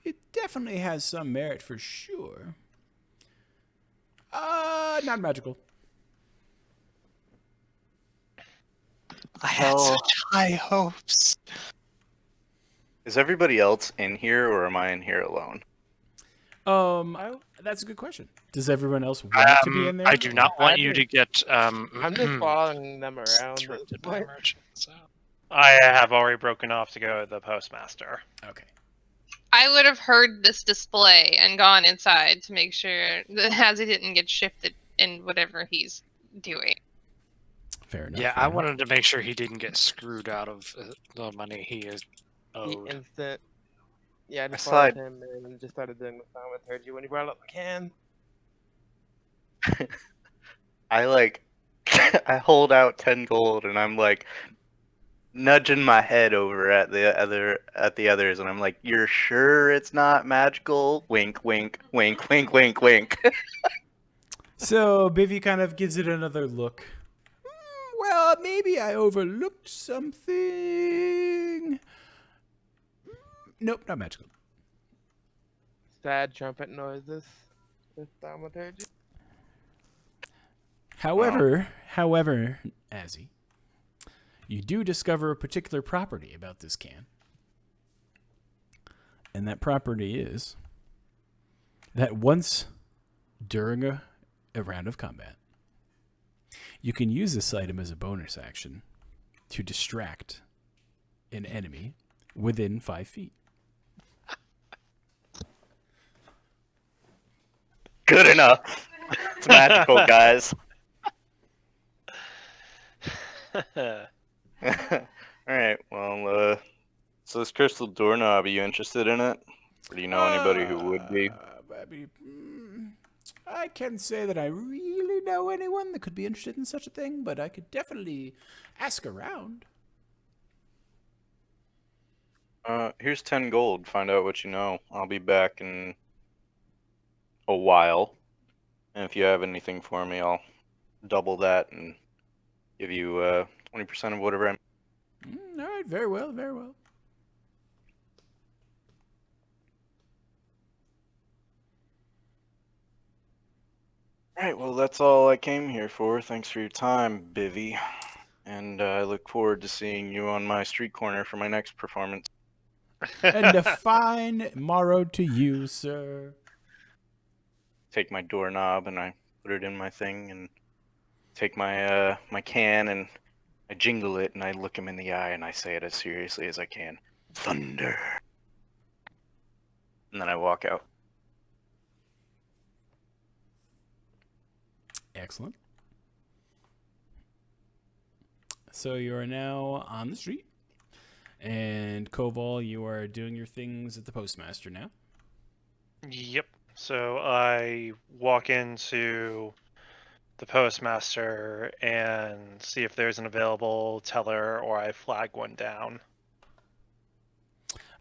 it definitely has some merit for sure. Not magical. I had Oh. such high hopes. Is everybody else in here, or am I in here alone? That's a good question. Does everyone else want to be in there? I do not want I you to think- get I'm just following them around. at this interrupted by point. merchants. I have already broken off to go to the postmaster. Okay. I would have heard this display and gone inside to make sure that Hazzy didn't get shifted in whatever he's doing. Fair enough. Yeah, I wanted to make sure he didn't get screwed out of the money he is The owed. instant. Yeah, I just Aside- followed him and just started doing the thaumaturgy when he brought up the can. I I hold out 10 gold, and I'm like nudging my head over at the others, and I'm like, "You're sure it's not magical?" Wink, wink, wink, wink, wink, wink. So Bivy kind of gives it another look. Well, maybe I overlooked something. Nope, not magical. Sad trumpet noises with thaumaturgy. However, Azzy, you do discover a particular property about this can. And that property is that once during a round of combat, you can use this item as a bonus action to distract an enemy within 5 feet. Good enough. It's magical, guys. All right. Well, so this crystal doorknob, are you interested in it? Or do you know anybody who would be? I can't say that I really know anyone that could be interested in such a thing, but I could definitely ask around. Here's 10 gold. Find out what you know. I'll be back in a while. And if you have anything for me, I'll double that and give you 20% of whatever I'm. All right, very well, very well. Alright, well, that's all I came here for. Thanks for your time, Bivy. And I look forward to seeing you on my street corner for my next performance. And a fine morrow to you, sir. Take my doorknob and I put it in my thing, and take my my can and I jingle it, and I look him in the eye and I say it as seriously as I can. Thunder. And then I walk out. Excellent. So you are now on the street. And Koval, you are doing your things at the postmaster now. Yep. So I walk into the postmaster and see if there's an available teller, or I flag one down.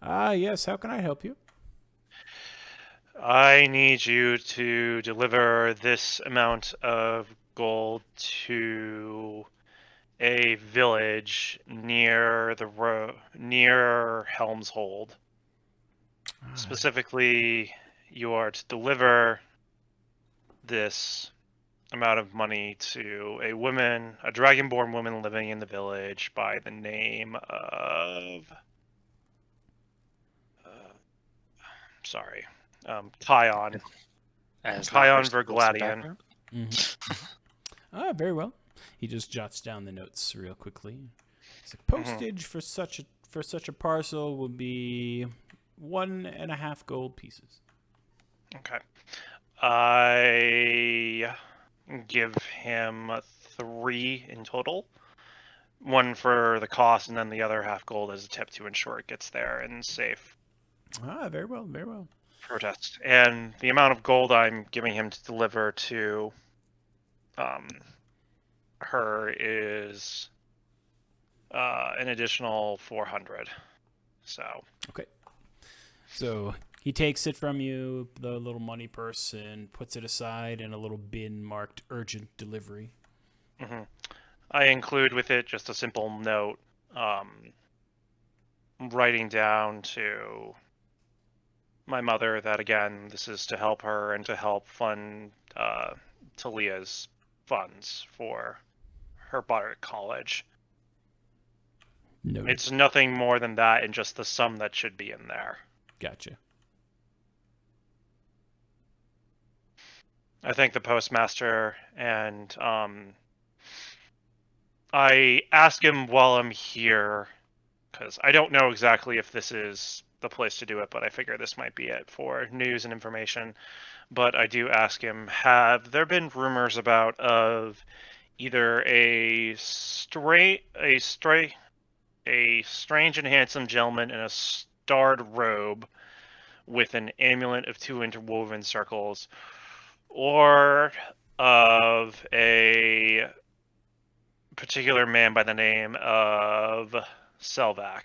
Yes, how can I help you? I need you to deliver this amount of gold to a village near the near Helmshold. Specifically, you are to deliver this amount of money to a dragonborn woman living in the village by the name of Kion. As Kion Knockers fills the Vergladian. background. Very well. He just jots down the notes real quickly. It's like postage for such a parcel will be 1.5 gold pieces. Okay. I give him 3 in total. 1 for the cost, and then the other half gold as a tip to ensure it gets there and safe. Very well, very well. Protest. And the amount of gold I'm giving him to deliver to her is an additional 400. So he takes it from you, the little money purse, and puts it aside in a little bin marked urgent delivery. Mm-hmm. I include with it just a simple note, writing down to my mother that, again, this is to help her and to help fund Talia's funds for her daughter at college. No, It's nothing more than that, and just the sum that should be in there. Gotcha. I thank the postmaster, and I ask him while I'm here, because I don't know exactly if this is the place to do it, but I figure this might be it for news and information. But I do ask him, have there been rumors of either a strange and handsome gentleman in a starred robe with an amulet of 2 interwoven circles, or of a particular man by the name of Selvak?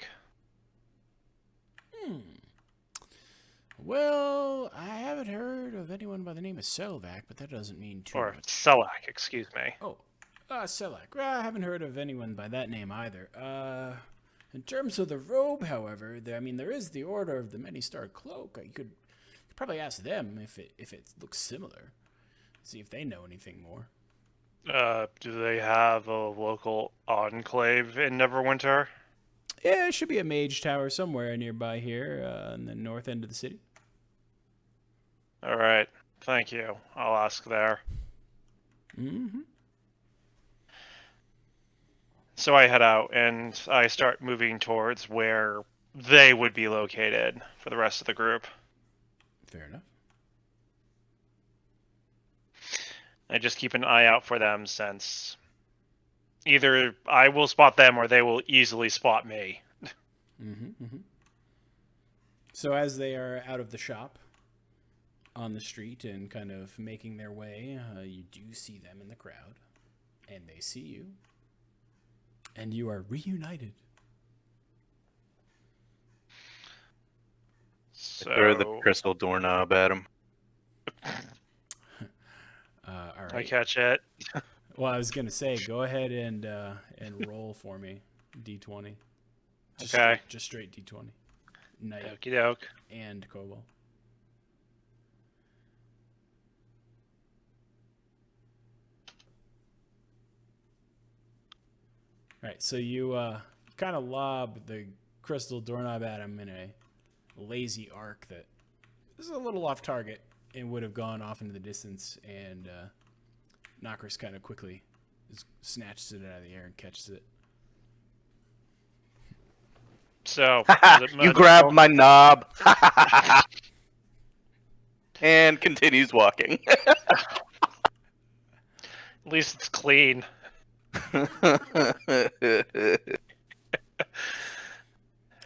Well, I haven't heard of anyone by the name of Selvak, but that doesn't mean too Or much. Selak, excuse me. Oh, Selak. Well, I haven't heard of anyone by that name either. In terms of the robe, however, there is the Order of the Many-Starred Cloak. You could probably ask them if it looks similar. See if they know anything more. Do they have a local enclave in Neverwinter? Yeah, it should be a mage tower somewhere nearby here, in the north end of the city. All right, thank you. I'll ask there. Mm-hmm. So I head out and I start moving towards where they would be located for the rest of the group. Fair enough. I just keep an eye out for them, since either I will spot them or they will easily spot me. So as they are out of the shop on the street and kind of making their way, you do see them in the crowd, and they see you, and you are reunited. So Throw the crystal doorknob at him. All right. I catch it. Well, I was gonna say, go ahead and roll for me, D20. Okay. Just straight D20. Knight Okie doke. and Kobold. All right, so you kind of lob the crystal doorknob at him in a lazy arc that is a little off target and would have gone off into the distance, and Knockers kind of quickly snatches it out of the air and catches it. So You grabbed my knob. And continues walking. At least it's clean. Well,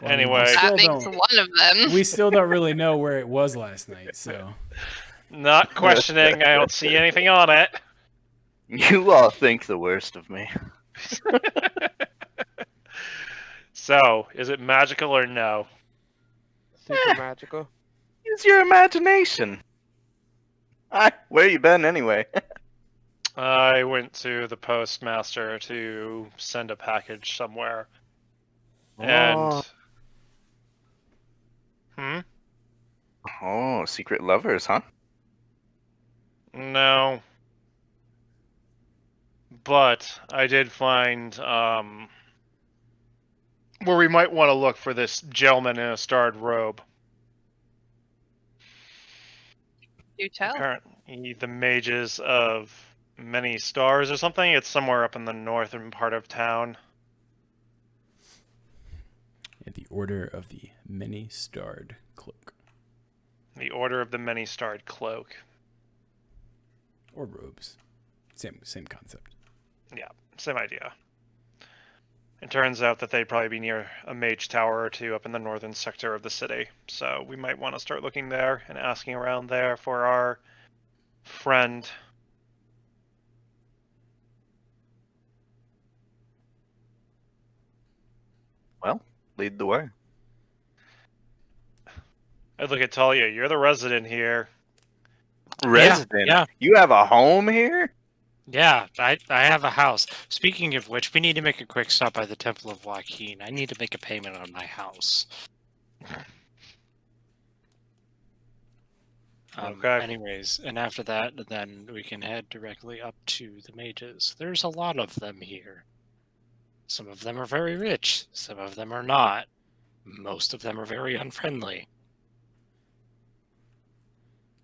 Anyway. we still That makes don't- one of them. we still don't really know where it was last night, so Not questioning. I don't see anything on it. You all think the worst of me. So, is it magical or no? Super magical. Use your imagination. Where you been anyway? I went to the postmaster to send a package somewhere. And. Oh, secret lovers, huh? No. But I did find where we might want to look for this gentleman in a starred robe. Do tell. Apparently, the mages of many stars or something. It's somewhere up in the northern part of town. Yeah, the Order of the Many-Starred Cloak. The Order of the Many-Starred Cloak. Or robes. Same concept. Yeah, same idea. It turns out that they'd probably be near a mage tower or two up in the northern sector of the city. So we might want to start looking there and asking around there for our friend. Well, lead the way. I'd look at Talia. You're the resident here. Resident? yeah. You have a home here? Yeah, I have a house. Speaking of which, we need to make a quick stop by the Temple of Joaquin. I need to make a payment on my house. Okay. Anyways, and after that, then we can head directly up to the mages. There's a lot of them here. Some of them are very rich. Some of them are not. Most of them are very unfriendly.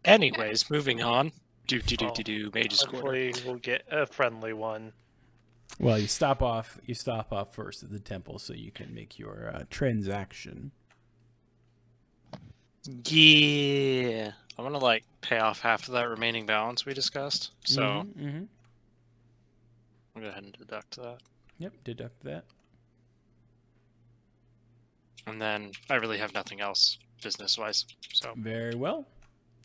Anyways, moving on. Mages Quarter. Hopefully we'll get a friendly one. Well, you stop off first at the temple so you can make your transaction. Yeah. I'm gonna pay off half of that remaining balance we discussed. So Mm-hmm. I'll go ahead and deduct that. Yep, deduct that. And then I really have nothing else business wise. So Very well.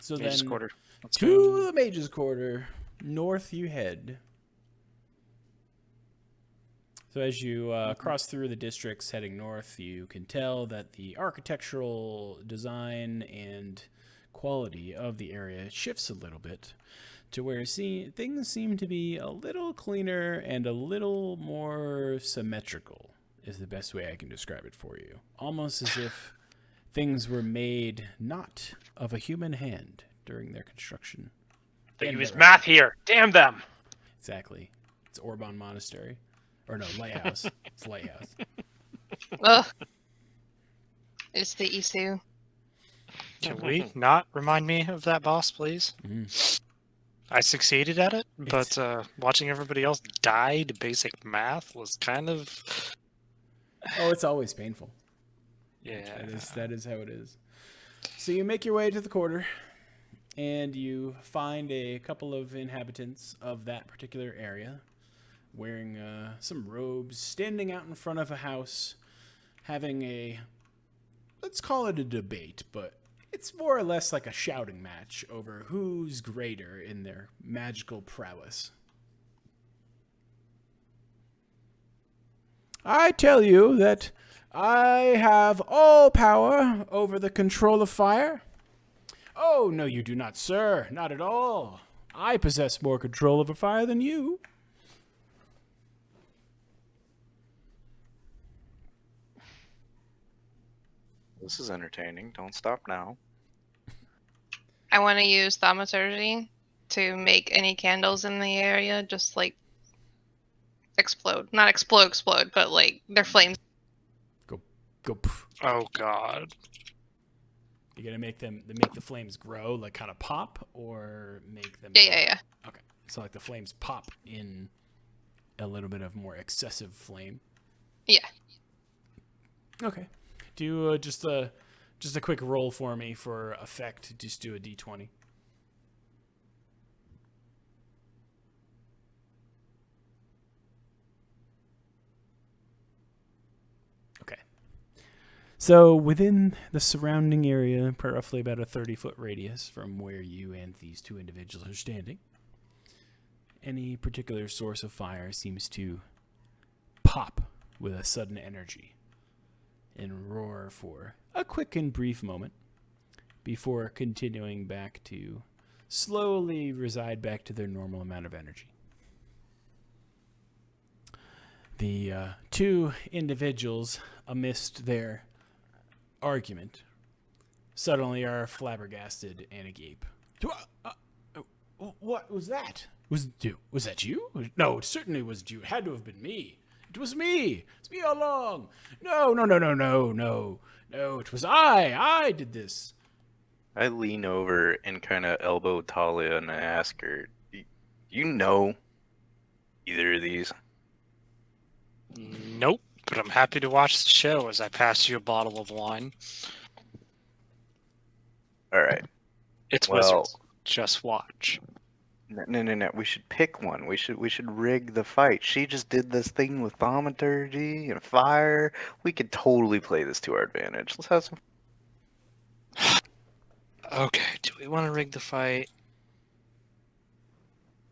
So Mages then Quarter. Let's to go. the Mages Quarter, north you head. So as you cross through the districts heading north, you can tell that the architectural design and quality of the area shifts a little bit to where things seem to be a little cleaner and a little more symmetrical is the best way I can describe it for you. Almost as if things were made not of a human hand during their construction. They And use their- math here. Damn them. Exactly. It's Orban Monastery. Or no, Lighthouse. It's Lighthouse. Ugh. It's the Isu. Can we not remind me of that boss, please? Mhm. I succeeded at it, It's- but watching everybody else die to basic math was kind of Oh, it's always painful. yeah. That is how it is. So you make your way to the quarter, and you find a couple of inhabitants of that particular area wearing some robes, standing out in front of a house, having a, let's call it a debate, but it's more or less like a shouting match over who's greater in their magical prowess. I tell you that I have all power over the control of fire. Oh, no, you do not, sir. Not at all. I possess more control over fire than you. This is entertaining. Don't stop now. I want to use thaumaturgy to make any candles in the area just explode. Not explode, but their flames. Go. Poof. Oh god. You gotta make the flames grow, like kind of pop, or make them. Yeah. Okay, so like the flames pop in a little bit of more excessive flame. Yeah. Okay. Do just a quick roll for me for effect. Just do a d20. Okay. So within the surrounding area, roughly about a 30-foot radius from where you and these two individuals are standing, any particular source of fire seems to pop with a sudden energy and roar for a quick and brief moment before continuing back to slowly reside back to their normal amount of energy. The two individuals, amidst their argument, suddenly are flabbergasted and agape. What was that? Was that you? No, it certainly wasn't you. It had to have been me. It was me. It's me all along. No. No, it was I. I did this. I lean over and kind of elbow Talia and I ask her, "Do you know either of these?" Nope, but I'm happy to watch the show as I pass you a bottle of wine. All right. It's Well- Wizards. Just watch. No. We should pick one. We should rig the fight. She just did this thing with thaumaturgy and fire. We could totally play this to our advantage. Let's have some. Okay, do we want to rig the fight?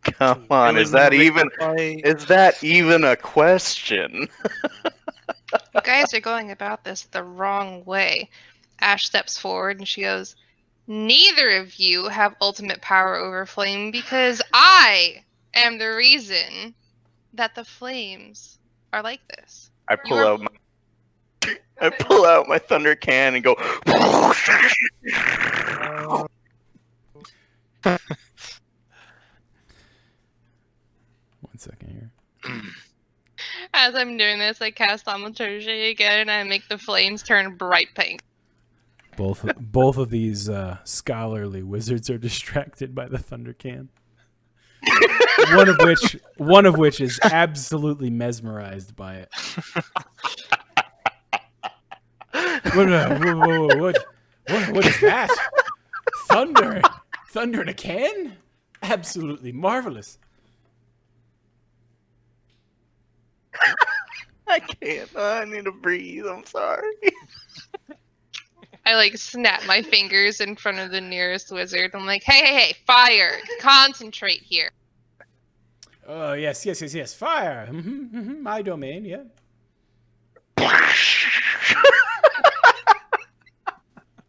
Come on, Do we is that wanna rig even? the fight? Is that even a question? You guys are going about this the wrong way. Ash steps forward and she goes, "Neither of you have ultimate power over flame because I am the reason that the flames are like this." I You pull are- out my. I pull out my thunder can and go. One second here. As I'm doing this, I cast Thaumaturgy again and I make the flames turn bright pink. Both of these scholarly wizards are distracted by the thunder can. one of which is absolutely mesmerized by it. What is that? Thunder in a can? Absolutely marvelous. I can't. I need to breathe. I'm sorry. I snap my fingers in front of the nearest wizard. I'm like, hey, fire! Concentrate here. Oh, yes. Fire. My domain, yeah.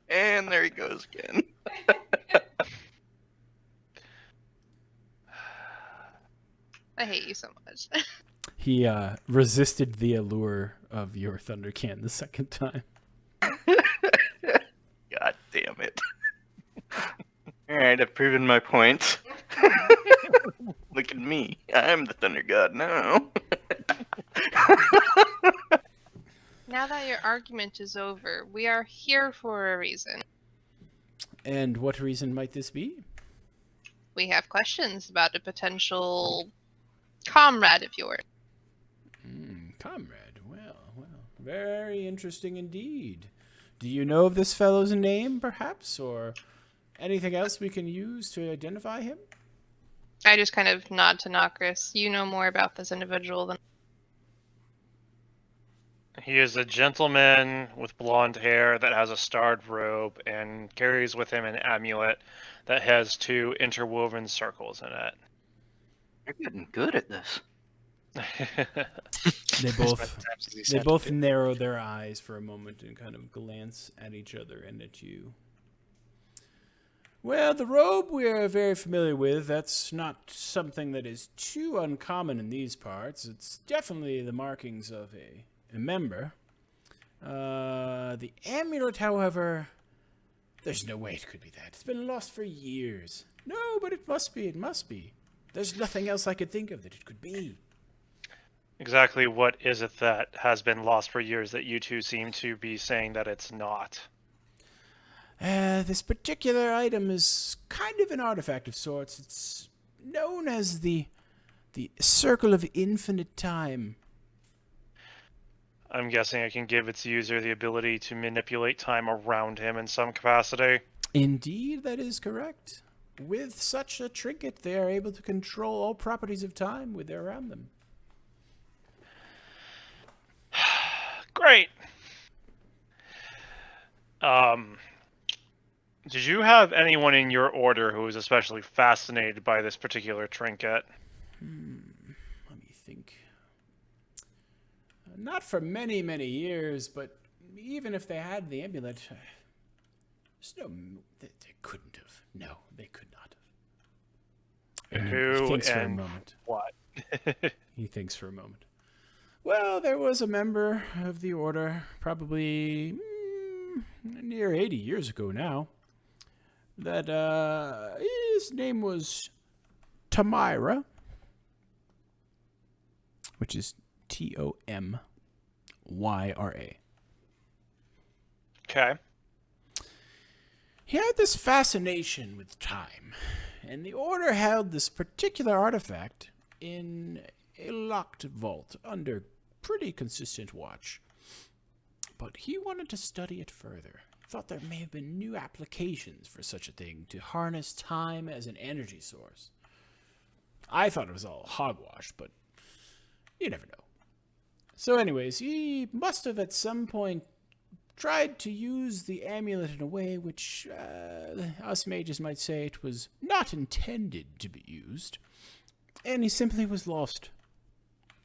And there he goes again. I hate you so much. He resisted the allure of your thunder can the second time. God damn it. Alright, I've proven my point. Look at me. I'm the Thunder God now. Now that your argument is over, we are here for a reason. And what reason might this be? We have questions about a potential comrade of yours. Comrade. Well, very interesting indeed. Do you know of this fellow's name, perhaps, or anything else we can use to identify him? I just kind of nod to Nokris. You know more about this individual than He is a gentleman with blonde hair that has a starred robe and carries with him an amulet that has two interwoven circles in You're getting good at this. it. They both narrow their eyes for a moment and kind of glance at each other and at you. Well, the robe we're very familiar with. That's not something that is too uncommon in these parts. It's definitely the markings of a member. The amulet, however, there's no way it could be that. It's been lost for years. No, but it must be. It must be. There's nothing else I could think of that it could be. Exactly what is it that has been lost for years that you two seem to be saying that it's not? This particular item is kind of an artifact of sorts. It's known as the Circle of Infinite Time. I'm guessing it can give its user the ability to manipulate time around him in some capacity. Indeed, that is correct. With such a trinket, they are able to control all properties of time with their around them. Great. Did you have anyone in your order who was especially fascinated by this particular trinket? Let me think. Not for many, many years, but even if they had the amulet, there's no. They couldn't have. No, they could not have. And Who he thinks for a and moment. what? He thinks for a moment. Well, there was a member of the order, probably near 80 years ago now, that his name was Tomyra, which is Tomyra. Okay. He had this fascination with time, and the Order held this particular artifact in a locked vault under pretty consistent watch. But he wanted to study it further. Thought there may have been new applications for such a thing to harness time as an energy source. I thought it was all hogwash, but you never know. So anyways, he must have at some point tried to use the amulet in a way which us mages might say it was not intended to be used. And he simply was lost.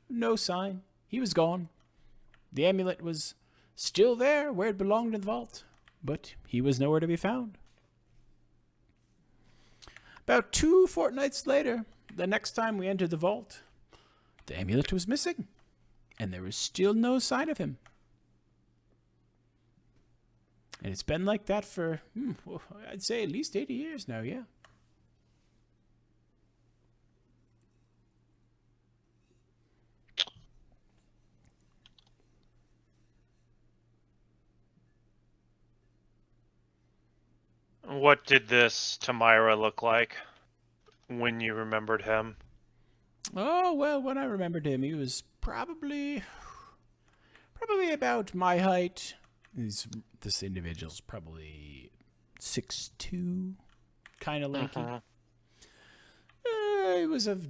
No sign. He was gone. The amulet was still there where it belonged in the vault, but he was nowhere to be found. About 2 fortnights later, the next time we entered the vault, the amulet was missing, and there was still no sign of him. And it's been like that for, I'd say at least 80 years now, yeah. What did this Tomyra look like when you remembered him? Oh, well, when I remembered him, he was probably about my height. This individual's probably 6'2", kind of lanky. He was of,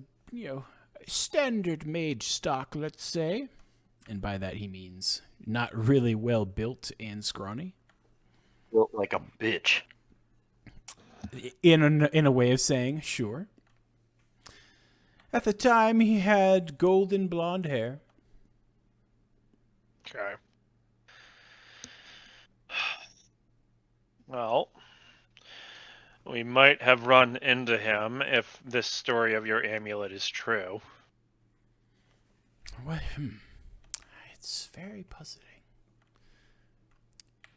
standard mage stock, let's say. And by that he means not really well built and scrawny. Built like a bitch. In a way of saying, sure. At the time, he had golden blonde hair. Okay. Well, we might have run into him if this story of your amulet is true. What? It's very puzzling.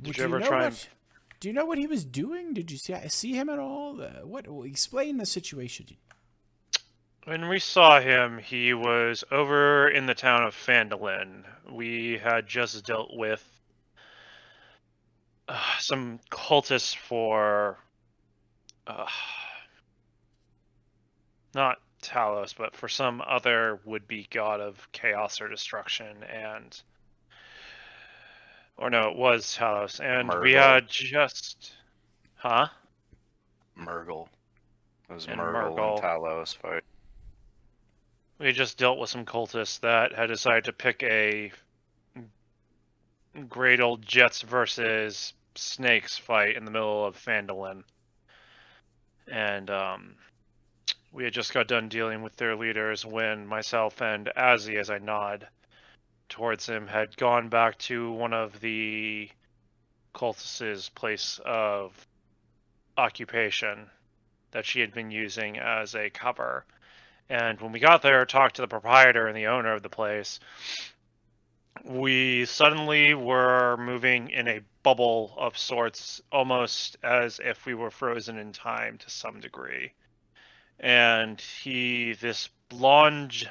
Did you ever try and... Do you know what he was doing? Did you see him at all? Explain the situation. When we saw him, he was over in the town of Phandalin. We had just dealt with some cultists for not Talos, but for some other would-be god of chaos or destruction, and or no, it was Talos, and we Murgle. had just Murgle. It was And Murgle Murgle. and Talos fight. We just dealt with some cultists that had decided to pick a great old Jets versus Snakes fight in the middle of Phandalin. And we had just got done dealing with their leaders when myself and Azzy, as I nod towards him, had gone back to one of the cultists' place of occupation that she had been using as a cover. And when we got there, talked to the proprietor and the owner of the place, we suddenly were moving in a bubble of sorts, almost as if we were frozen in time to some degree. And this blonde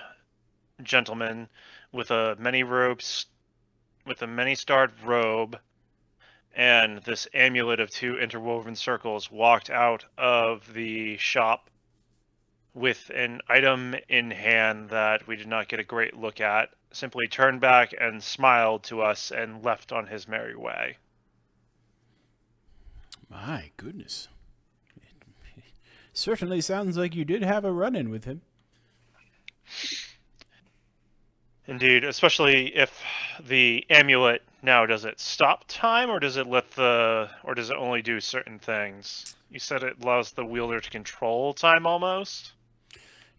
gentleman with a many-starred robe and this amulet of 2 interwoven circles, walked out of the shop with an item in hand that we did not get a great look at, simply turned back and smiled to us and left on his merry way. My goodness. It certainly sounds like you did have a run-in with him. Indeed, especially if the amulet Now, does it stop time, or does it or does it only do certain things? You said it allows the wielder to control time almost.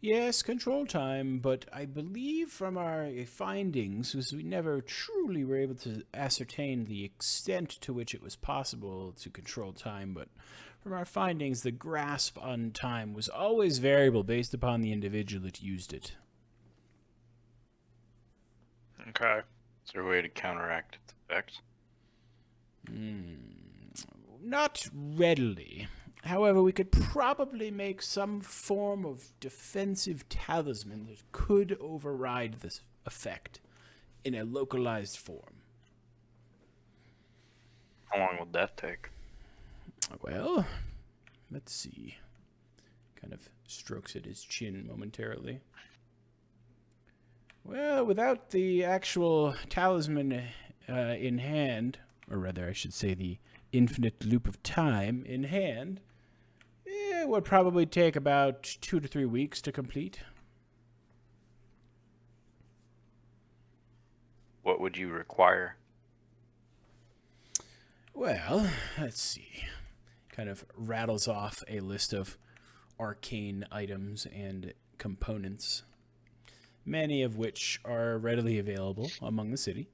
Yes, control time, but I believe from our findings was we never truly were able to ascertain the extent to which it was possible to control time, but from our findings, the grasp on time was always variable based upon the individual that used it. Okay. Is there a way to counteract its effects? Not readily. However, we could probably make some form of defensive talisman that could override this effect in a localized form. How long would that take? Well, let's see. Kind of strokes at his chin momentarily. Well, without the actual talisman in hand, or rather I should say the infinite loop of time in hand, it would probably take about 2 to 3 weeks to complete. What would you require? Well, let's see. Kind of rattles off a list of arcane items and components, many of which are readily available among the city,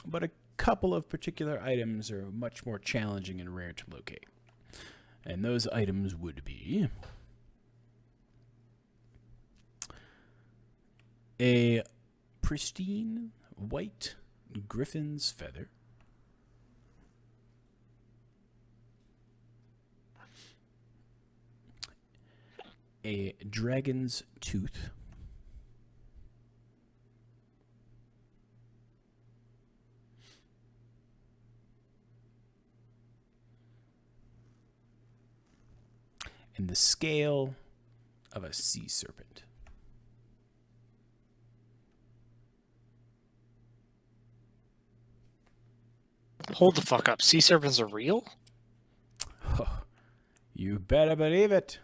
but a couple of particular items are much more challenging and rare to locate. And those items would be a pristine white griffin's feather, a dragon's tooth, and the scale of a sea serpent. Hold the fuck up. Sea serpents are real? Oh, you better believe it.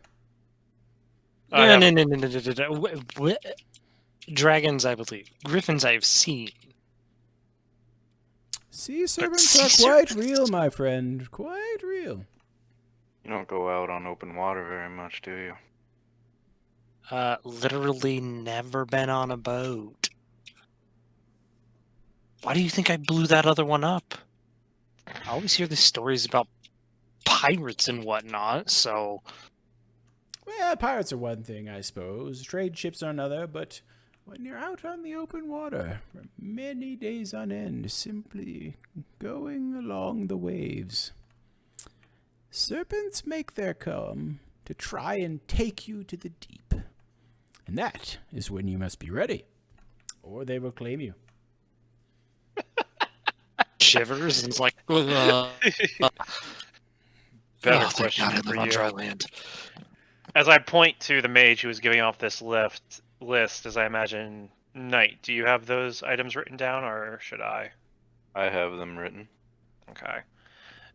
I No. Dragons, I believe. Griffins, I've seen. Sea serpents sea are quite serpents. real, my friend. Quite real. You don't go out on open water very much, do you? Literally never been on a boat. Why do you think I blew that other one up? I always hear these stories about pirates and whatnot, so... Well, pirates are one thing, I suppose. Trade ships are another, but when you're out on the open water for many days on end, simply going along the waves, serpents make their come to try and take you to the deep. And that is when you must be ready, or they will claim you. Shivers, and it's like... Better thank question God I for live on you. dry land. As I point to the mage who was giving off this list, as I imagine, Knight, do you have those items written down, or should I? I have them written. Okay.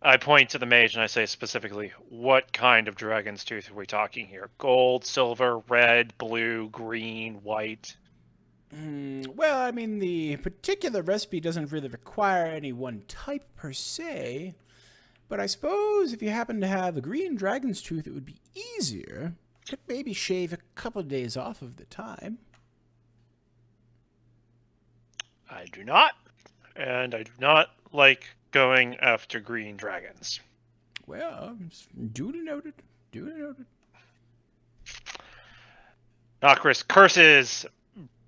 I point to the mage and I say specifically, what kind of dragon's tooth are we talking here? Gold, silver, red, blue, green, white? Well, I mean, the particular recipe doesn't really require any one type per se, but I suppose if you happen to have a green dragon's tooth, it would be easier. Could maybe shave a couple of days off of the time. I do not, and I do not like going after green dragons. Well, duly noted. Duly noted. Nokris curses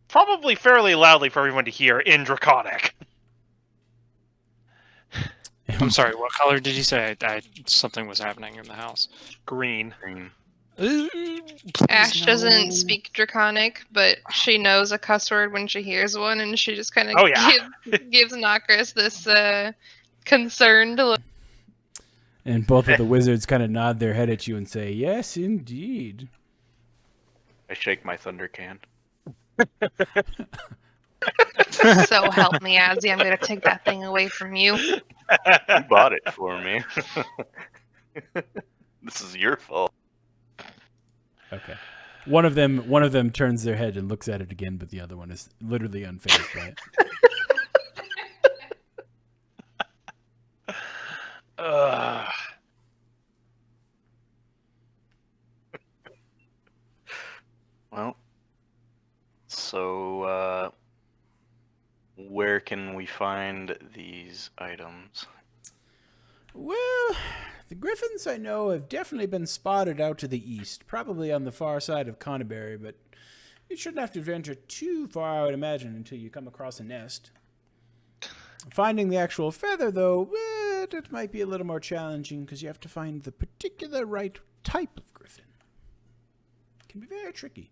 probably fairly loudly for everyone to hear in Draconic. I'm sorry, what color did you say? Something was happening in the house. Green. Green. Ash doesn't speak Draconic, but she knows a cuss word when she hears one, and she just kind of Oh, yeah. gives Nokris this concerned look. And both of the wizards kind of nod their head at you and say, yes, indeed. I shake my thunder can. So help me, Azzy, I'm going to take that thing away from you. You bought it for me. This is your fault. Okay. One of them turns their head and looks at it again, but the other one is literally unfazed by it. where can we find these items? Well, the griffins I know have definitely been spotted out to the east, probably on the far side of Conneberry, but you shouldn't have to venture too far, I would imagine, until you come across a nest. Finding the actual feather, though, it might be a little more challenging because you have to find the particular right type of griffin. It can be very tricky.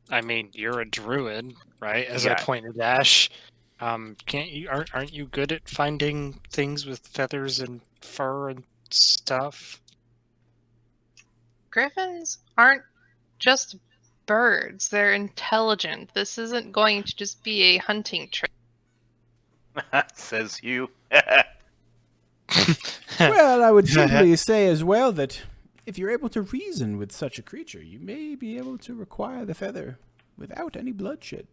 I mean, you're a druid, right? As I Yeah. pointed at Ash. Can't you? Aren't you good at finding things with feathers and fur and stuff? Griffins aren't just birds, they're intelligent. This isn't going to just be a hunting trip. Says you. Well, I would simply say as well that if you're able to reason with such a creature, you may be able to acquire the feather without any bloodshed.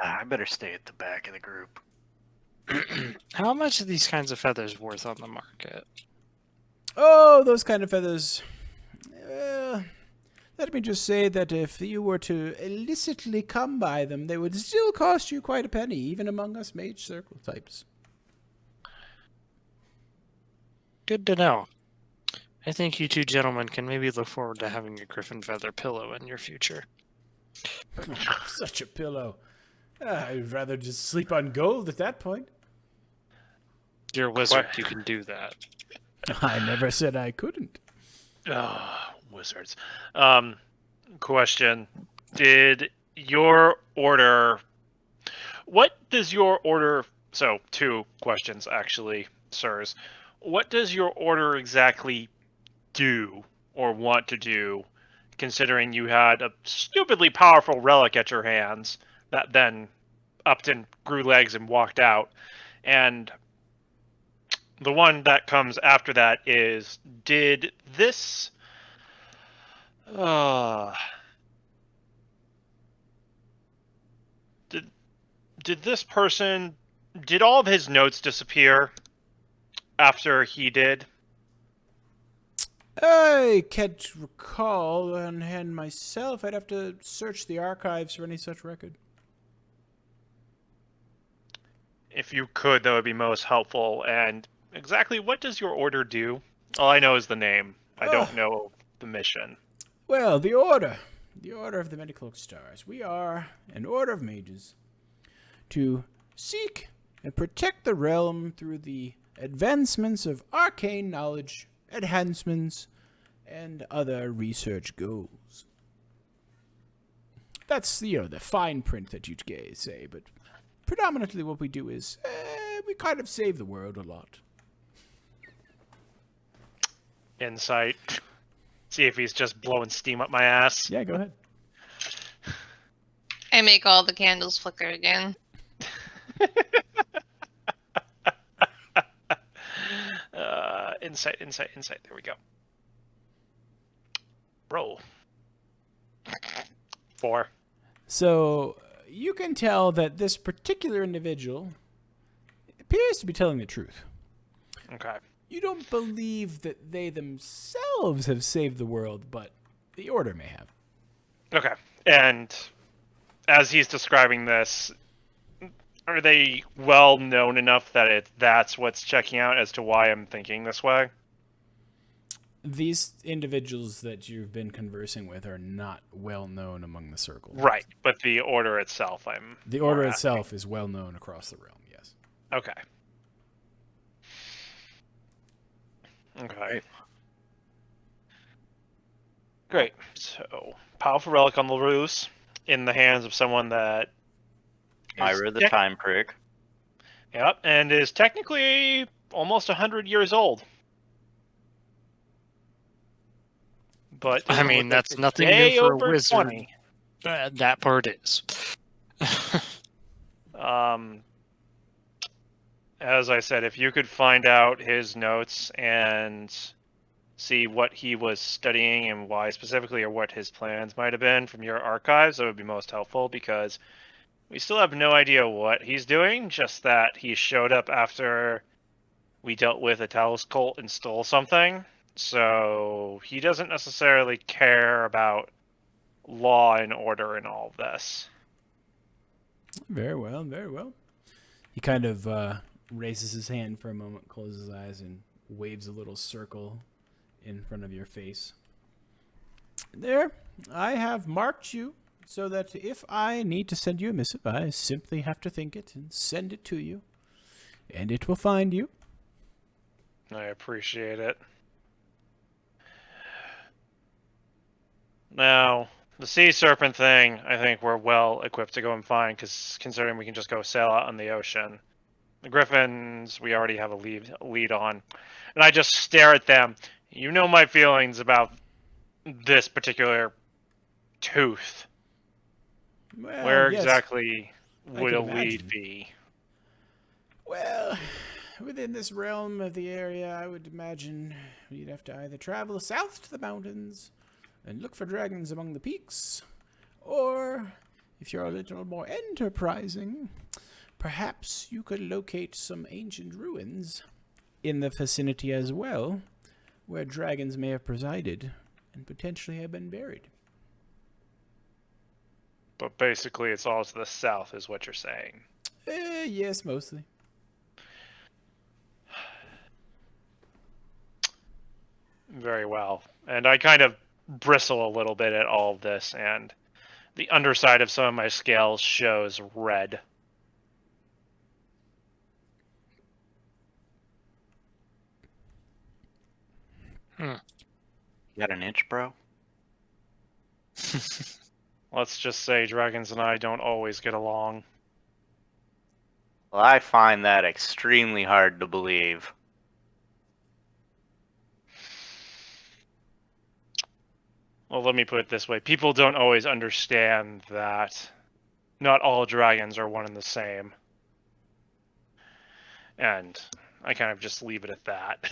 I better stay at the back of the group. How much are these kinds of feathers worth on the market? Oh, those kind of feathers. Let me just say that if you were to illicitly come by them, they would still cost you quite a penny, even among us mage circle types. Good to know. I think you two gentlemen can maybe look forward to having a griffin feather pillow in your future. Such a pillow. I'd rather just sleep on gold at that point. You're a wizard, you can do that. I never said I couldn't. Wizards. Question. Did your order... What does your order... So, 2 questions, actually, sirs. What does your order exactly do, or want to do, considering you had a stupidly powerful relic at your hands that then upped and grew legs and walked out? And the one that comes after that is, did this... Did this person... Did all of his notes disappear after he did? I can't recall on hand myself. I'd have to search the archives for any such record. If you could, that would be most helpful. And exactly what does your order do? All I know is the name. I don't know the mission. Well, the Order. The Order of the Many-Cloaked Stars. We are an order of mages to seek and protect the realm through the advancements of arcane knowledge, enhancements, and other research goals. That's, the fine print that you'd say, but predominantly what we do is we kind of save the world a lot. Insight. See if he's just blowing steam up my ass. Yeah, go ahead. I make all the candles flicker again. Insight. There we go. Roll. 4. So you can tell that this particular individual appears to be telling the truth. Okay. You don't believe that they themselves have saved the world, but the Order may have. Okay. And as he's describing this, are they well known enough that that's what's checking out as to why I'm thinking this way? These individuals that you've been conversing with are not well known among the circle. Right, but the order itself, The Order more itself is well known across the realm, yes. Okay. Okay. Great. So, powerful relic on the loose in the hands of someone that Myra the Time Prick. Yep, and is technically almost 100 years old. But I mean, that's nothing way new for a over wizard. 20. That part is. As I said, if you could find out his notes and see what he was studying and why specifically, or what his plans might have been from your archives, that would be most helpful, because we still have no idea what he's doing, just that he showed up after we dealt with a Talos cult and stole something. So he doesn't necessarily care about law and order in all of this. Very well, very well. He kind of raises his hand for a moment, closes his eyes, and waves a little circle in front of your face. There, I have marked you so that if I need to send you a missive, I simply have to think it and send it to you, and it will find you. I appreciate it. Now, the sea serpent thing, I think we're well equipped to go and find, because considering we can just go sail out on the ocean. The griffins, we already have a lead on. And I just stare at them. You know my feelings about this particular tooth. Well, Where yes. exactly I would can a lead imagine. be? Well, within this realm of the area, I would imagine you'd have to either travel south to the mountains and look for dragons among the peaks, or if you're a little more enterprising, perhaps you could locate some ancient ruins in the vicinity as well, where dragons may have presided and potentially have been buried. But basically, it's all to the south, is what you're saying. Yes, mostly. Very well. And I kind of bristle a little bit at all of this, and the underside of some of my scales shows red. You got an itch, bro? Let's just say dragons and I don't always get along. Well, I find that extremely hard to believe. Well, let me put it this way. People don't always understand that not all dragons are one and the same. And I kind of just leave it at that.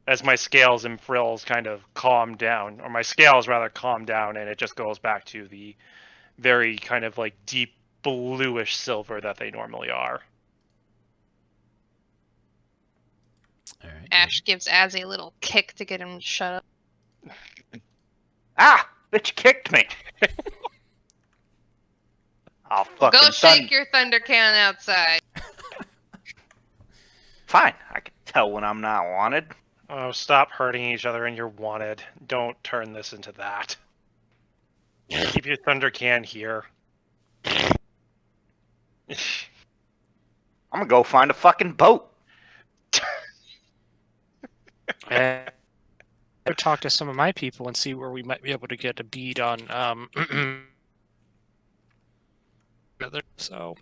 As my scales and frills kind of calm down, or my scales rather calm down, and it just goes back to the very kind of like deep bluish silver that they normally are. All right. Ash gives Azzy a little kick to get him to shut up. Ah! Bitch kicked me! I'll fucking Go shake your thunder cannon outside. Fine, I can tell when I'm not wanted. Oh, stop hurting each other and you're wanted. Don't turn this into that. Keep your thunder can here. I'm gonna go find a fucking boat. And I'll talk to some of my people and see where we might be able to get a bead on so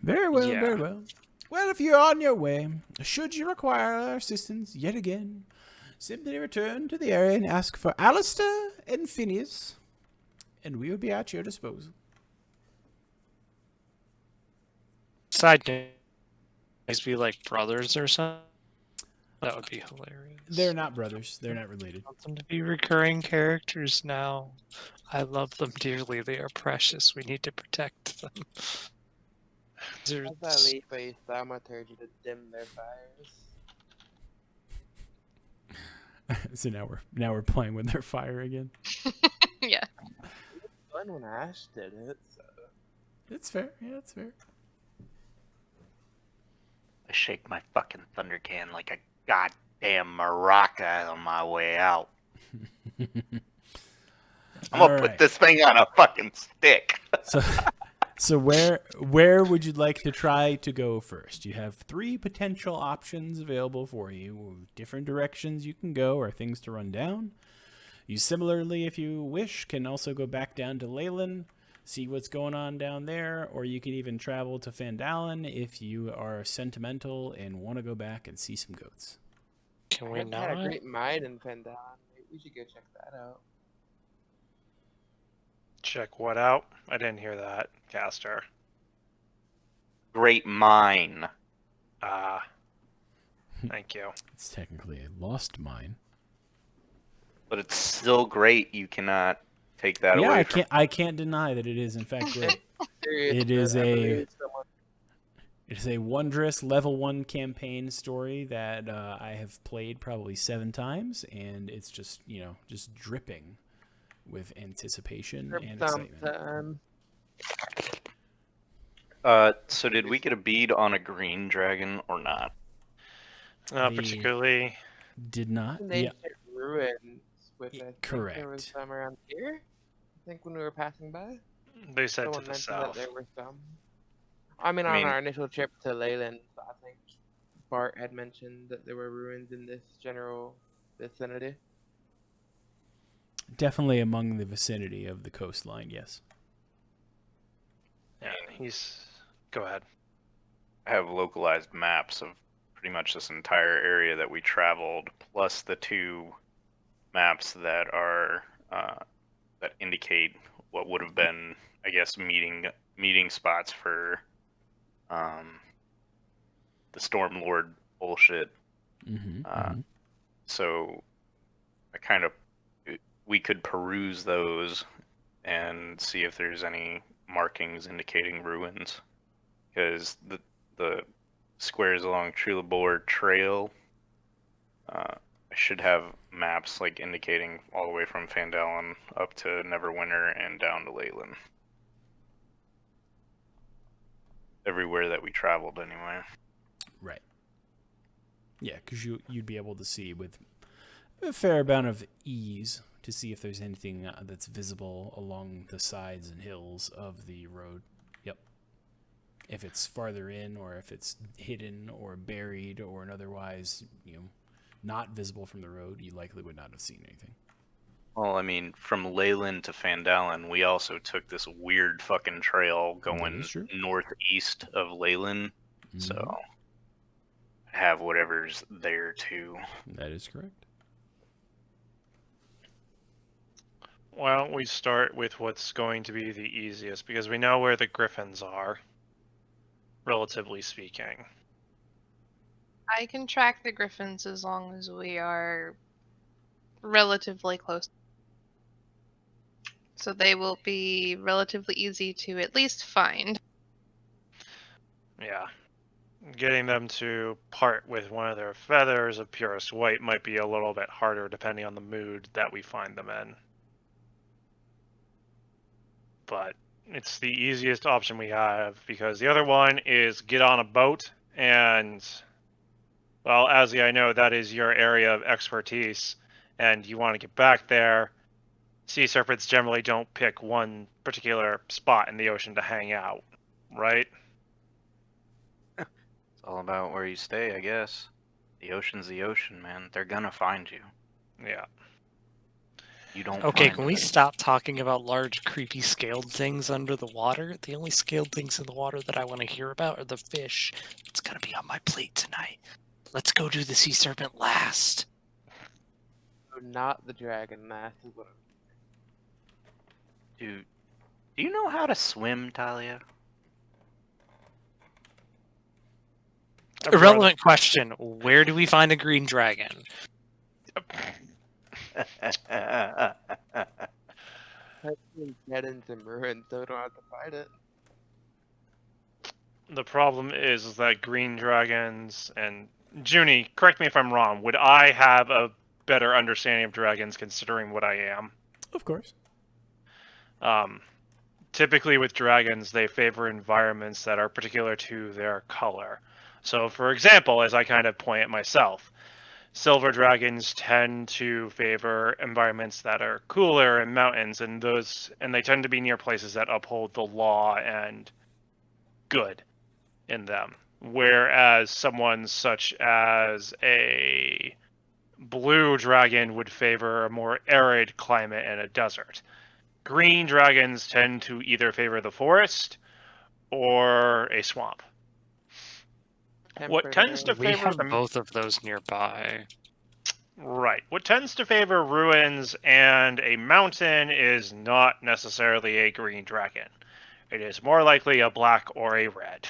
Very well, Yeah. very well. Well, if you're on your way, should you require our assistance yet again, simply return to the area and ask for Alistair and Phineas, and we will be at your disposal. side note, guys be like brothers or something. That would be hilarious. They're not brothers. They're not related. I want them to be recurring characters now. I love them dearly. They are precious. We need to protect them. They're As I leave for a thaumaturgy to dim their fires. So now we're playing with their fire again. Yeah. Fun when Ash did it. So. It's fair. Yeah, it's fair. I shake my fucking thunder can like a goddamn maraca on my way out. I'm gonna put this thing on a fucking stick. So where would you like to try to go first? You have 3 potential options available for you. Different directions you can go or things to run down. You similarly, if you wish, can also go back down to Leyland, see what's going on down there, or you can even travel to Fandalen if you are sentimental and want to go back and see some goats. Can I we had not? a great mine in Fandalen. We should go check that out. Check what out? I didn't hear that, Caster. Great mine. Ah. Thank you. It's technically a lost mine. But it's still great. You cannot take that Yeah, away I from can't deny that it is in fact great. Serious, It is I a- believe someone It is a wondrous level 1 campaign story that I have played probably 7 times, and it's just, just dripping with anticipation and excitement. So did we get a bead on a green dragon or not? The- Particularly. Did not. An Yeah, ancient ruins with, I think there was correct. some around here. I think when we were passing by, They said someone to the mentioned south. that there were some. I mean, I on mean- our initial trip to Leyland, I think Bart had mentioned that there were ruins in this general vicinity. Definitely among the vicinity of the coastline, yes. Yeah, he's. Go ahead. I have localized maps of pretty much this entire area that we traveled, plus the 2 maps that are that indicate what would have been, I guess, meeting spots for the Stormlord bullshit. Mm-hmm. So we could peruse those and see if there's any markings indicating ruins, because the squares along Trelabor Trail, I should have maps like indicating all the way from Phandalin up to Neverwinter and down to Leyland. Everywhere that we traveled, anyway. Right. Yeah, because you'd be able to see with a fair amount of ease to see if there's anything that's visible along the sides and hills of the road. Yep. If it's farther in, or if it's hidden or buried or otherwise, not visible from the road, you likely would not have seen anything. Well, I mean, from Leyland to Phandalin, we also took this weird fucking trail That going is true. northeast of Leyland, so Mhm. I have whatever's there too. That is correct. Why don't we start with what's going to be the easiest, because we know where the griffins are, relatively speaking. I can track the griffins as long as we are relatively close. So they will be relatively easy to at least find. Yeah. Getting them to part with one of their feathers of purest white might be a little bit harder depending on the mood that we find them in. But it's the easiest option we have, because the other one is get on a boat and, well, Azzy, I know that is your area of expertise and you want to get back there. Sea serpents generally don't pick one particular spot in the ocean to hang out, right? It's all about where you stay, I guess. The ocean's the ocean, man. They're gonna find you. Yeah. You don't Okay, find can we them. stop talking about large, creepy, scaled things under the water? The only scaled things in the water that I want to hear about are the fish. It's gonna be on my plate tonight. Let's go do the sea serpent last. So not the dragon mass is what Do you know how to swim, Talia? Irrelevant question. Where do we find a green dragon? I've been dead in some ruins, so we don't have to fight it. The problem is that green dragons, and Junie, correct me if I'm wrong, would I have a better understanding of dragons considering what I am? Of course. Typically with dragons, they favor environments that are particular to their color. So, for example, as I kind of point at myself, silver dragons tend to favor environments that are cooler and mountains, and they tend to be near places that uphold the law and good in them. Whereas someone such as a blue dragon would favor a more arid climate and a desert. Green dragons tend to either favor the forest or a swamp. What tends to We favor have them? both of those nearby. Right. What tends to favor ruins and a mountain is not necessarily a green dragon. It is more likely a black or a red.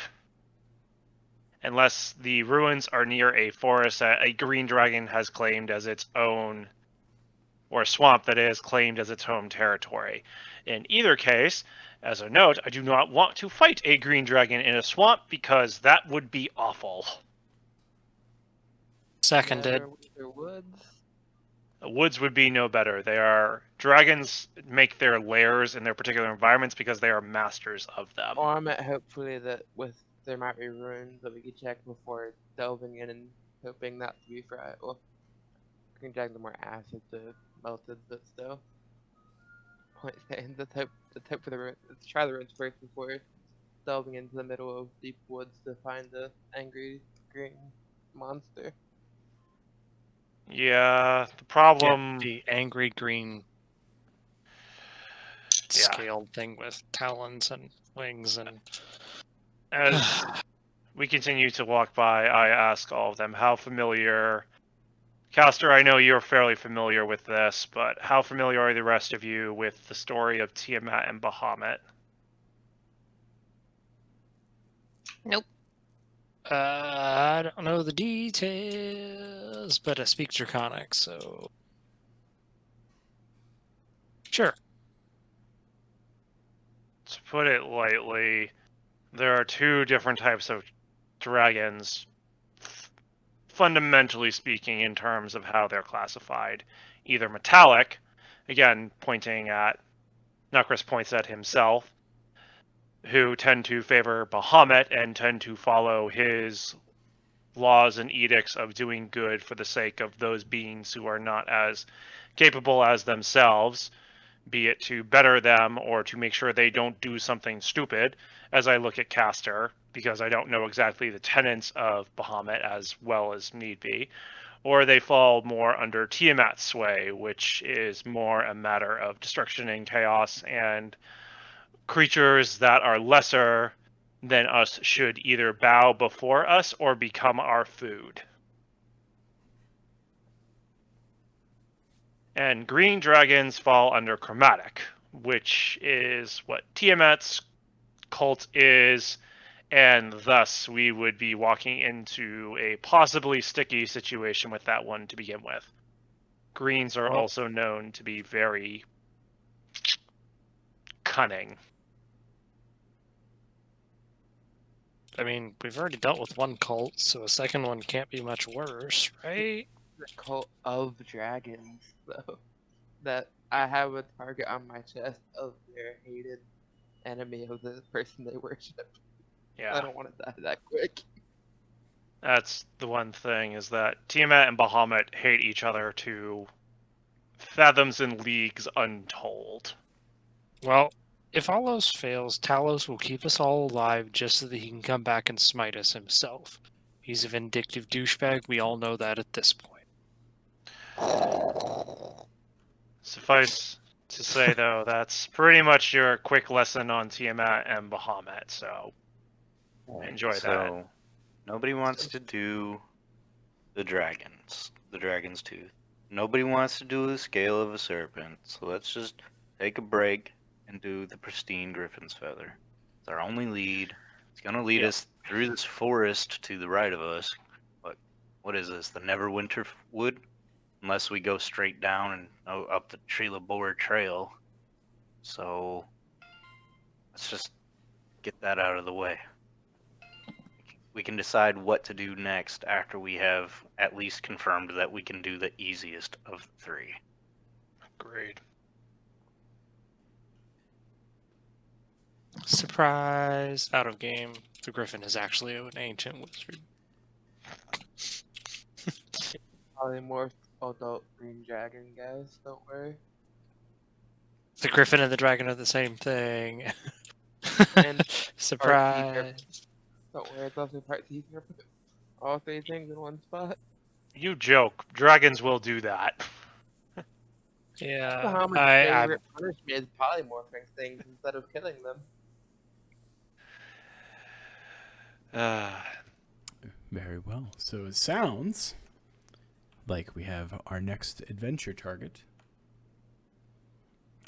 Unless the ruins are near a forest that a green dragon has claimed as its own or a swamp that is claimed as its home territory. In either case, as a note, I do not want to fight a green dragon in a swamp because that would be awful. Seconded. Neverwinter Woods. The woods would be no better. Dragons make their lairs in their particular environments because they are masters of them. Or I meant hopefully that there might be ruins that we could check before delving in and hoping not to be fried. Well, green dragons are more acid to melted, but still. Point staying, let's hope for the ruins. Let's try the ruins first before delving into the middle of deep woods to find the angry green monster. Yeah, the problem. The angry green scaled thing with talons and wings and. As we continue to walk by, I ask all of them how familiar. Castor, I know you're fairly familiar with this, but how familiar are the rest of you with the story of Tiamat and Bahamut? Nope. I don't know the details, but I speak Draconic, so sure. To put it lightly, there are two different types of dragons, fundamentally speaking, in terms of how they're classified. Either metallic, again, pointing at, Nukris points at himself, who tend to favor Bahamut and tend to follow his laws and edicts of doing good for the sake of those beings who are not as capable as themselves, be it to better them or to make sure they don't do something stupid, as I look at Castor, because I don't know exactly the tenets of Bahamut as well as need be, or they fall more under Tiamat's sway, which is more a matter of destruction and chaos, and creatures that are lesser than us should either bow before us or become our food. And green dragons fall under chromatic, which is what Tiamat's cult is, and thus we would be walking into a possibly sticky situation with that one to begin with. Greens are also known to be very cunning. I mean, we've already dealt with one cult, so a second one can't be much worse, right? The cult of dragons, though. That I have a target on my chest of their hated enemy of the person they worship. Yeah. I don't want to die that quick. That's the one thing, is that Tiamat and Bahamut hate each other to fathoms and leagues untold. Well, if all else fails, Talos will keep us all alive just so that he can come back and smite us himself. He's a vindictive douchebag, we all know that at this point. Suffice to say, though, that's pretty much your quick lesson on Tiamat and Bahamut, so enjoy that. So, nobody wants to do the dragon's tooth. Nobody wants to do the scale of a serpent, so let's just take a break and do the pristine griffin's feather. It's our only lead. It's gonna lead us through this forest to the right of us. But what is this? The Neverwinter Wood? Unless we go straight down and up the Trelabor Trail. So let's just get that out of the way. We can decide what to do next after we have at least confirmed that we can do the easiest of the three. Agreed. Surprise! Out of game. The Griffin is actually an ancient wizard. Probably more adult green dragon guys, don't worry. The Griffin and the Dragon are the same thing. And surprise! Don't worry, it's also part teacher. All three things in one spot. You joke. Dragons will do that. Yeah, Bahamut's I favorite punishment is polymorphing things instead of killing them. Very well. So it sounds like we have our next adventure target.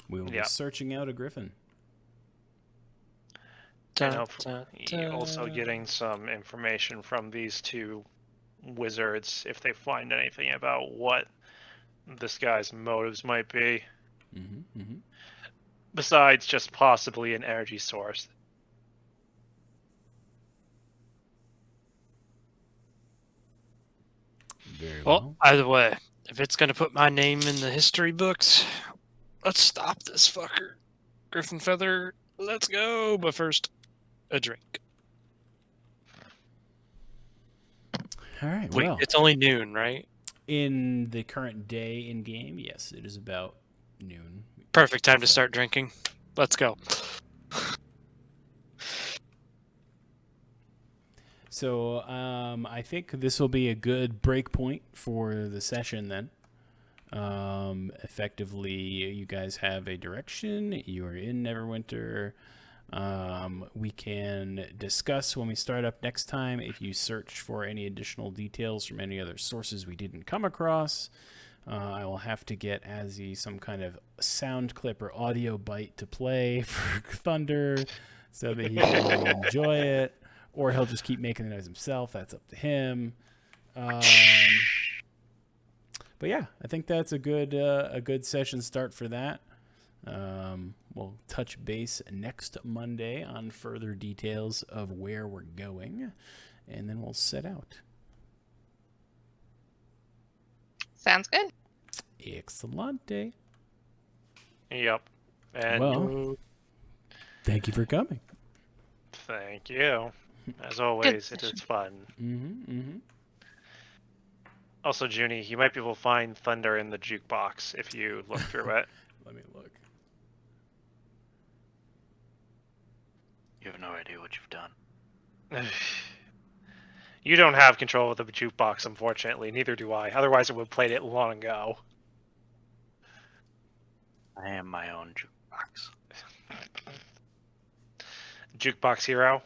We will be searching out a griffin. And hopefully also getting some information from these two wizards if they find anything about what this guy's motives might be, Mm-hmm. besides just possibly an energy source. Very Well, either way, if it's gonna put my name in the history books, let's stop this fucker. Griffin Feather, let's go. But first, a drink. All right. Wait, Well, it's only noon, right? in the current day in game, yes, it is about noon. Perfect time to start drinking. Let's go. So I think this will be a good break point for the session then. Effectively, you guys have a direction. You are in Neverwinter. We can discuss when we start up next time if you search for any additional details from any other sources we didn't come across. I will have to get Azzy some kind of sound clip or audio bite to play for Thunder so that he can really enjoy it. Or he'll just keep making the noise himself. That's up to him. But yeah, I think that's a good session start for that. We'll touch base next Monday on further details of where we're going, and then we'll set out. Sounds good. Excellente. Yep. And Well, thank you for coming. thank you. As always, it is fun. Mm-hmm. Also, Junie, you might be able to find Thunder in the jukebox if you look through it. Let me look. You have no idea what you've done. You don't have control of the jukebox, unfortunately. Neither do I. Otherwise, it would have played it long ago. I am my own jukebox. Jukebox hero.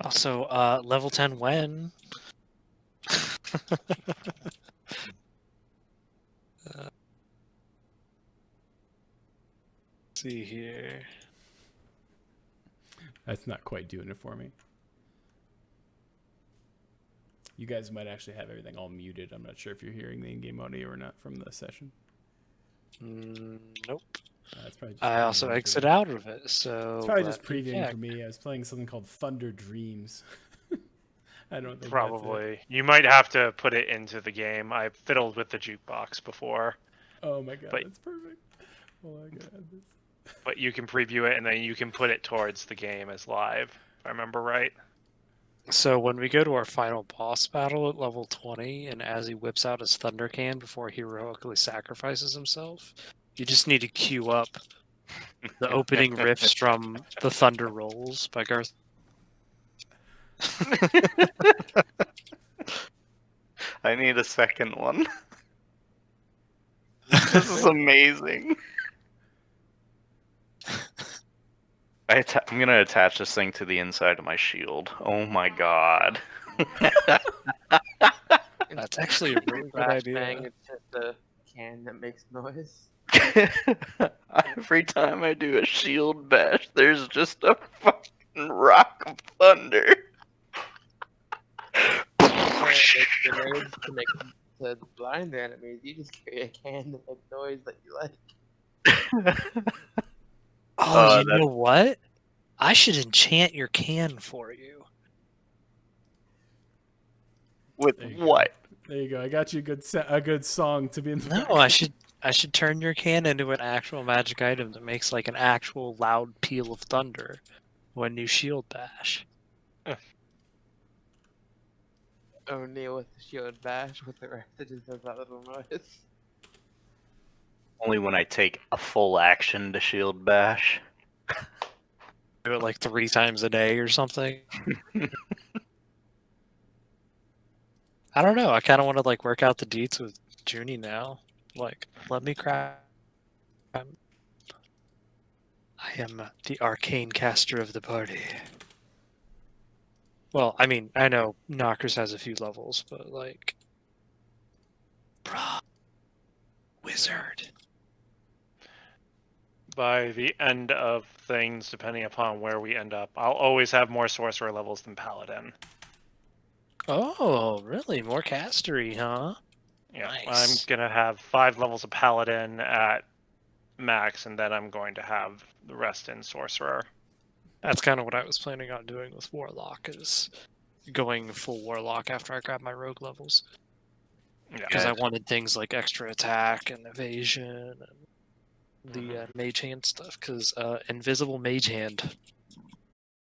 Also, level 10 when? See here. That's not quite doing it for me. You guys might actually have everything all muted. I'm not sure if you're hearing the in-game audio or not from the session. Nope. It's probably just I also previewing for exit me. out of it, so It's probably let just me previewing check. for me. I was playing something called Thunder Dreams. I don't think Probably. You might have to put it into the game. I fiddled with the jukebox before, That's it. Oh my god, But- that's perfect. Oh my god. but you can preview it and then you can put it towards the game as live, if I remember right. So when we go to our final boss battle at level 20, and as he whips out his Thunder Can before he heroically sacrifices himself, you just need to queue up the opening riffs from The Thunder Rolls by Garth. I need a second one. This is amazing. I'm gonna attach this thing to the inside of my shield. Oh my god. That's actually a really good idea. Bang, it's just a can that makes noise. Every time I do a shield bash, there's just a fucking rock of thunder. Make grenades to blind enemies. You just carry a can to make noise that you like. Oh, you that- know what? I should enchant your can for you. With There you go. what? There you go. I got you a good song to be in the No, I should turn your can into an actual magic item that makes like an actual loud peal of thunder when you shield bash. Only with the shield bash, with the rest it just does that little noise. Only when I take a full action to shield bash. Do it like 3 times a day or something. I don't know. I kind of want to like work out the deets with Junie now. Like, let me craft. I am the arcane caster of the party. Well, I mean, I know Knockers has a few levels, but like, bruh, wizard. By the end of things, depending upon where we end up, I'll always have more sorcerer levels than paladin. Oh, really? More castery, huh? Yeah, Nice. I'm gonna have 5 levels of paladin at max, and then I'm going to have the rest in sorcerer. That's kind of what I was planning on doing with Warlock, is going full Warlock after I grab my rogue levels. Yeah. Because I Guys, wanted things like extra attack and evasion and the mage hand stuff. Because invisible mage hand